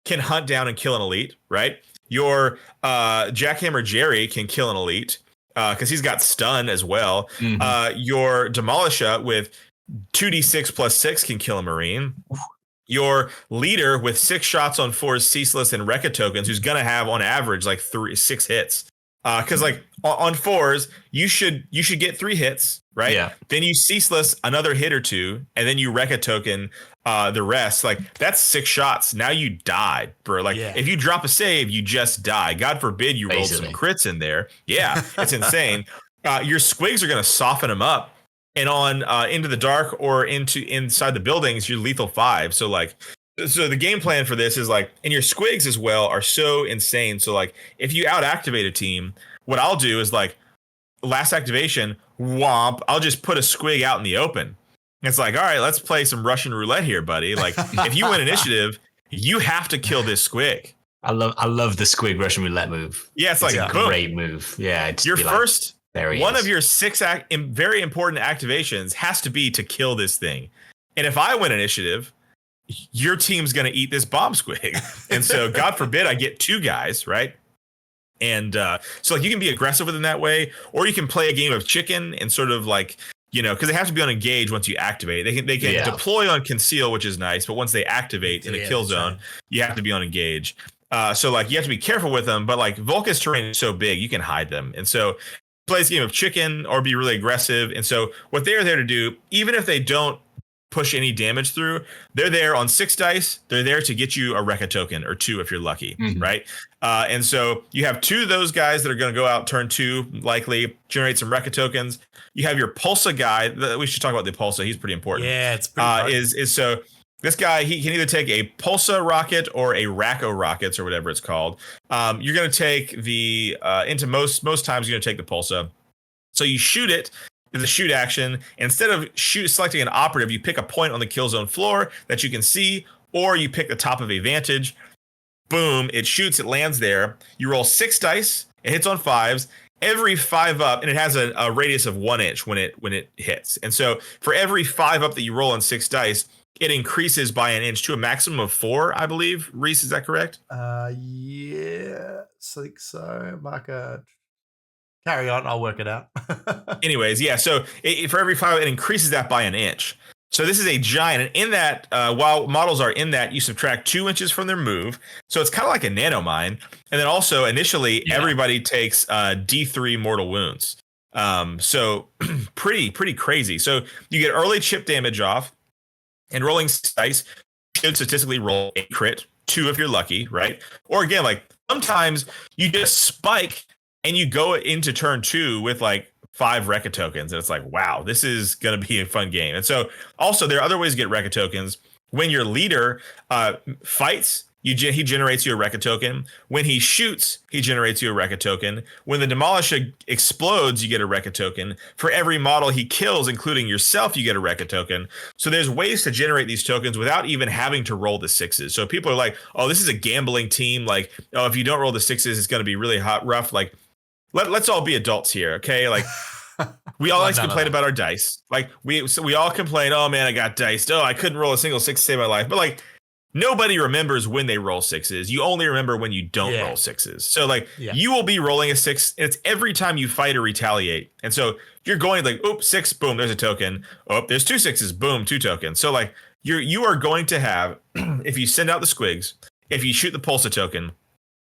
can hunt down and kill an elite, right? Your Jackhammer Jerry can kill an elite because he's got stun as well. Your Demolisher with 2d6 plus 6 can kill a Marine. Your leader with 6 shots on 4s, ceaseless, and Wrecka tokens, who's gonna have on average like 6 hits. Because like on 4s, you should get 3 hits, right? Yeah. Then you ceaseless another hit or 2, and then you Wrecka token the rest. Like, that's 6 shots. Now you died, bro. Like, if you drop a save, you just die. God forbid you rolled some crits in there. Yeah, it's insane. Your squigs are gonna soften them up. And on Into the Dark or inside the buildings, you're lethal 5. So, like, so the game plan for this is, like, and your squigs as well are so insane. So, like, if you out activate a team, what I'll do is, like, last activation, womp, I'll just put a squig out in the open. It's like, all right, let's play some Russian roulette here, buddy. Like, if you win initiative, you have to kill this squig. I love the squig Russian roulette move. Yeah, it's like a great move. Yeah, your first. One of your 6 very important activations has to be to kill this thing. And if I win initiative, your team's going to eat this bomb squig. And so, God forbid, I get 2 guys, right? And so, like, you can be aggressive with them that way, or you can play a game of chicken and sort of, like, because they have to be on engage once you activate. They can deploy on conceal, which is nice, but once they activate in the kill zone, you have to be on engage. So like you have to be careful with them, but like Volka's terrain is so big, you can hide them. And so play this game of chicken or be really aggressive. And so what they're there to do, even if they don't push any damage through, they're there on 6 dice. They're there to get you a Wrecka token or 2 if you're lucky, right? And so you have 2 of those guys that are going to go out turn 2, likely generate some Wrecka tokens. You have your Pulsa guy. We should talk about the Pulsa. He's pretty important. Yeah, it's pretty so this guy, he can either take a Pulsa rocket or a Racko rockets or whatever it's called. You're going to take the into most times you're going to take the Pulsa. So you shoot it. The shoot action. Instead of selecting an operative, you pick a point on the kill zone floor that you can see, or you pick the top of a vantage. Boom, it shoots, it lands there. You roll 6 dice, it hits on 5s. Every 5 up, and it has a radius of 1 inch when it hits. And so for every 5 up that you roll on 6 dice, it increases by an inch to a maximum of 4, I believe. Reese, is that correct? Yeah, I think so. Marker. Carry on, I'll work it out. Anyways, yeah, so for every 5, it increases that by an inch. So this is a giant, and in that, while models are in that, you subtract 2 inches from their move. So it's kind of like a nanomine. And then also, initially, everybody takes D3 mortal wounds. So pretty crazy. So you get early chip damage off, and rolling 6 dice should statistically roll a crit, 2 if you're lucky, right? Or again, like sometimes you just spike and you go into turn 2 with like 5 Wrecka tokens. And it's like, wow, this is going to be a fun game. And so also there are other ways to get Wrecka tokens. When your leader fights, he generates you a Wrecka token. When he shoots, he generates you a Wrecka token. When the Demolisher explodes, you get a Wrecka token. For every model he kills, including yourself, you get a Wrecka token. So there's ways to generate these tokens without even having to roll the 6s. So people are like, oh, this is a gambling team. Like, oh, if you don't roll the 6s, it's going to be really rough. Like, let's all be adults here, okay? Like, we all like to complain about our dice. Like, we all complain, oh, man, I got diced. Oh, I couldn't roll a single 6 to save my life. But, like, nobody remembers when they roll 6s. You only remember when you don't roll 6s. So, like, you will be rolling a 6. And it's every time you fight or retaliate. And so you're going like, oops, 6, boom, there's a token. Oh, there's 2 6s, boom, 2 tokens. So, like, you are going to have, if you send out the squigs, if you shoot the Pulsa token,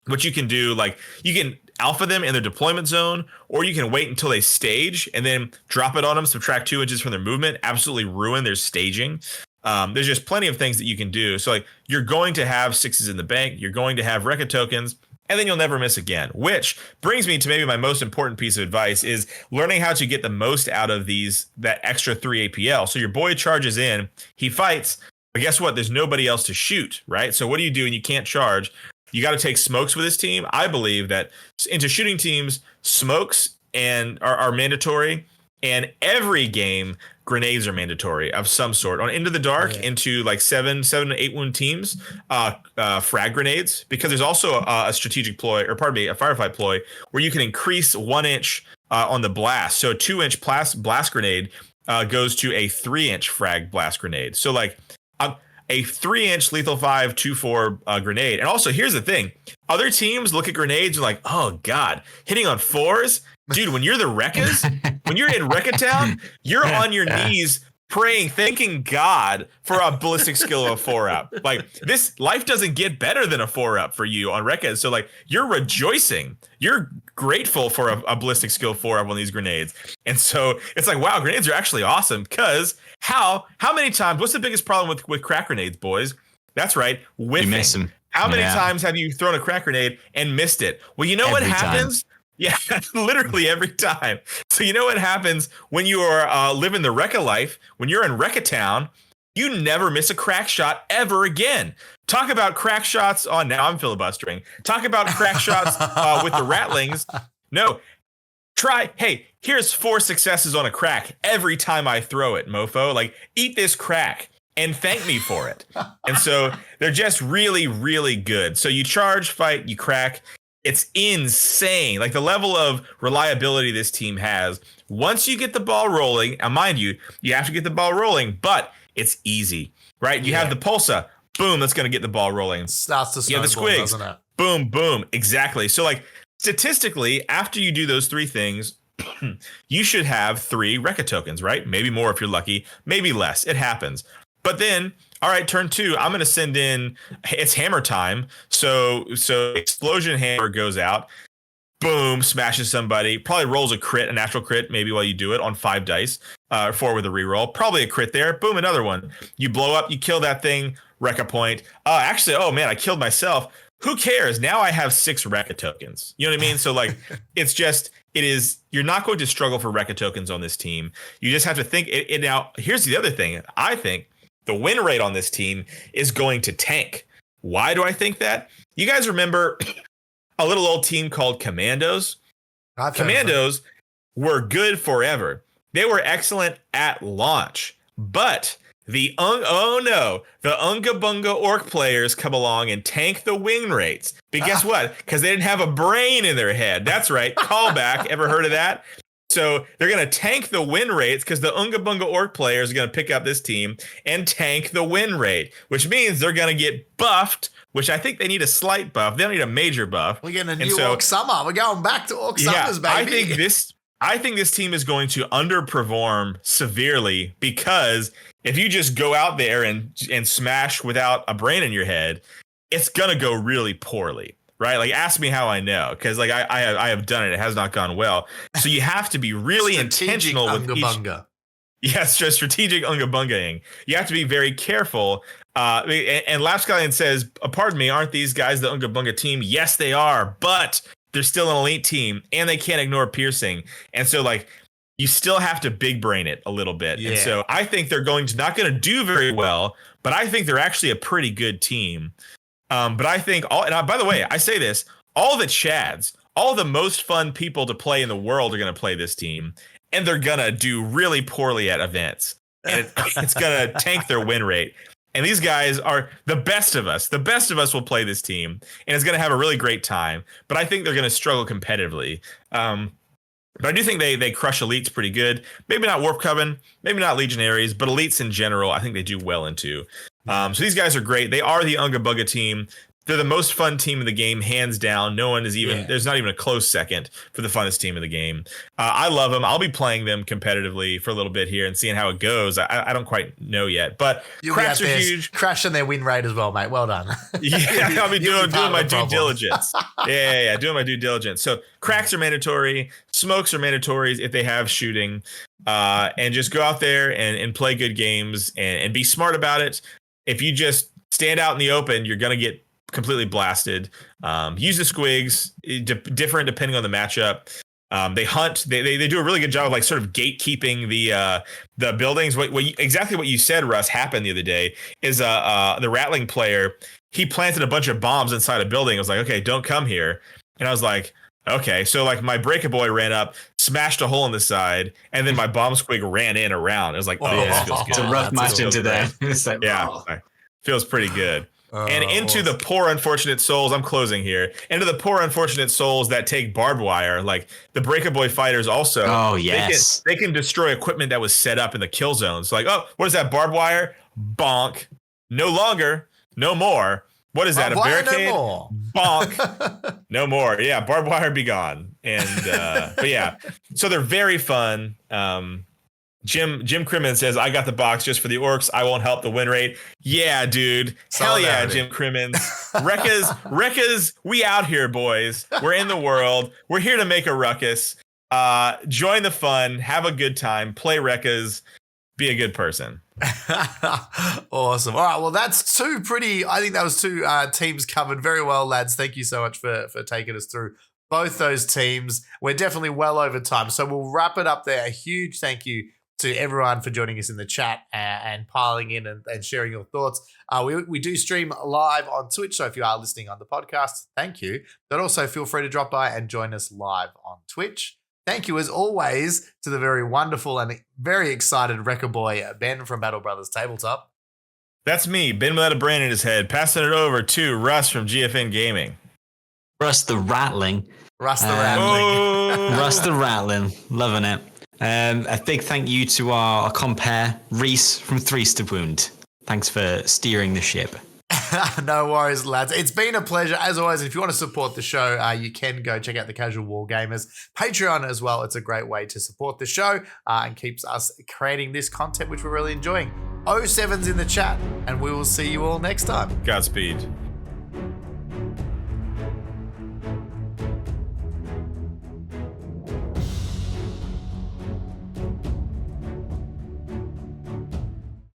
what you can do, like, you can alpha them in their deployment zone, or you can wait until they stage and then drop it on them, subtract 2 inches from their movement, absolutely ruin their staging. There's just plenty of things that you can do. So, like, you're going to have 6s in the bank, you're going to have Wrecka tokens, and then you'll never miss again. Which brings me to maybe my most important piece of advice is learning how to get the most out of that extra 3 APL. So your boy charges in, he fights, but guess what? There's nobody else to shoot, right? So what do you do when you can't charge? You got to take smokes with this team. I believe that into shooting teams, smokes are mandatory, and every game grenades are mandatory of some sort. On Into the Dark, into like 7 to 8 wound teams, frag grenades, because there's also a strategic ploy, or pardon me, a firefight ploy where you can increase 1 inch on the blast. So a 2 inch blast grenade goes to a 3 inch frag blast grenade. So like a 3 inch lethal 5-2-4 grenade. And also, here's the thing: other teams look at grenades and like, oh god, hitting on 4s, dude. When you're the Wreckas, when you're in Wrecka Town, you're on your knees praying, thanking God for a ballistic skill of a 4-up. Like, this life doesn't get better than a 4-up for you on Wrecka. So like, you're rejoicing, you're grateful for a ballistic skill 4-up on these grenades. And so it's like, wow, grenades are actually awesome, because how many times, what's the biggest problem with crack grenades, boys? That's right, whiffing. You miss them. How many times have you thrown a crack grenade and missed it? Well, you know what happens? Yeah, literally every time. So you know what happens when you are living the Wrecka life, when you're in Wrecka Town, you never miss a crack shot ever again. Talk about crack shots on, now I'm filibustering. Talk about crack shots with the Ratlings. No, hey, here's 4 successes on a crack every time I throw it, mofo. Like, eat this crack and thank me for it. And so they're just really, really good. So you charge, fight, you crack. It's insane. Like, the level of reliability this team has. Once you get the ball rolling, and mind you, you have to get the ball rolling, but it's easy, right? You have the Pulsa, boom, that's going to get the ball rolling. Starts to snowball, the squigs, doesn't it? boom, boom, exactly. So, like, statistically, after you do those 3 things, you should have 3 Wrecka tokens, right? Maybe more if you're lucky, maybe less. It happens. But then, all right, turn 2, I'm going to send in, it's hammer time. So explosion hammer goes out. Boom, smashes somebody. Probably rolls a crit, a natural crit, maybe while you do it on 5 dice, 4 with a reroll. Probably a crit there. Boom, another one. You blow up, you kill that thing, Wrecka point. Actually, oh man, I killed myself. Who cares? Now I have 6 Wrecka tokens. You know what I mean? So like, you're not going to struggle for Wrecka tokens on this team. You just have to think it. Now, here's the other thing. I think the win rate on this team is going to tank. Why do I think that? You guys remember a little old team called Commandos? Commandos were good forever. They were excellent at launch, but the Unga Bunga Orc players come along and tank the win rates. But guess what? Because they didn't have a brain in their head. That's right. Callback. Ever heard of that? So they're going to tank the win rates because the Unga Bunga Orc players are going to pick up this team and tank the win rate, which means they're going to get buffed, which I think they need a slight buff. They don't need a major buff. We're getting a new Orc Summer. We're going back to Orc Summers, baby. I think this team is going to underperform severely because if you just go out there and smash without a brain in your head, it's going to go really poorly. Right? Like, ask me how I know, because like I have done it. It has not gone well. So you have to be really intentional with Yes, just strategic Unga Bungaing. You have to be very careful. And Lapscallion says, pardon me, aren't these guys the Unga Bunga team? Yes, they are, but they're still an elite team, and they can't ignore piercing. And so, like, you still have to big brain it a little bit. Yeah. And so I think they're not going to do very well, but I think they're actually a pretty good team. But I think by the way, I say this, all the Chads, all the most fun people to play in the world are going to play this team, and they're going to do really poorly at events. And it's going to tank their win rate. And these guys are the best of us. The best of us will play this team, and it's going to have a really great time. But I think they're going to struggle competitively. But I do think they crush elites pretty good. Maybe not Warp Coven, maybe not Legionaries, but elites in general, I think they do well into. So these guys are great. They are the Unga Bunga team. They're the most fun team in the game, hands down. No one is even, there's not even a close second for the funnest team in the game. I love them. I'll be playing them competitively for a little bit here and seeing how it goes. I don't quite know yet, but cracks are huge. Crashing their win rate as well, mate. Well done. I'll be doing my due diligence. Doing my due diligence. So cracks are mandatory. Smokes are mandatory if they have shooting. And just go out there and play good games and be smart about it. If you just stand out in the open, you're going to get completely blasted. Use the squigs, different depending on the matchup. They hunt. They do a really good job of like sort of gatekeeping the buildings. Exactly what you said, Russ, happened the other day is the Ratling player, he planted a bunch of bombs inside a building. I was like, okay, don't come here. And I was like, okay. So like my Breaker Boy ran up, smashed a hole in the side, and then my bomb squig ran in around. It was like, this feels good. It's a rough match into that. Feels pretty good. And into the poor unfortunate souls, I'm closing here. Into the poor unfortunate souls that take barbed wire, like the Breaker Boy fighters also. Oh, yes. They can destroy equipment that was set up in the kill zone. So like, oh, what is that, barbed wire? Bonk. No longer. No more. What is that, a barricade? No more. Bonk. No more. Yeah, barbed wire be gone. And but yeah, so they're very fun. Jim Crimmins says, I got the box just for the orcs. I won't help the win rate. Yeah, dude. Hell yeah, Jim Crimmins. Wreckas, we out here, boys. We're in the world. We're here to make a ruckus. Join the fun. Have a good time. Play Wreckas. Be a good person. Awesome. All right. Well, that's I think that was 2 teams covered very well, lads. Thank you so much for taking us through both those teams. We're definitely well over time. So we'll wrap it up there. A huge thank you to everyone for joining us in the chat and piling in and sharing your thoughts. We do stream live on Twitch, so if you are listening on the podcast, thank you. But also feel free to drop by and join us live on Twitch. Thank you, as always, to the very wonderful and very excited Wrecka Boy, Ben from Battle Brothers Tabletop. That's me, Ben without a brain in his head. Passing it over to Russ from GFN Gaming. Russ the Rattling. Russ the Rattling. Loving it. A big thank you to our compere, Reese from Three Wound. Thanks for steering the ship. No worries, lads. It's been a pleasure. As always, if you want to support the show, you can go check out the Casual War Gamers Patreon as well. It's a great way to support the show and keeps us creating this content, which we're really enjoying. 07's in the chat, and we will see you all next time. Godspeed.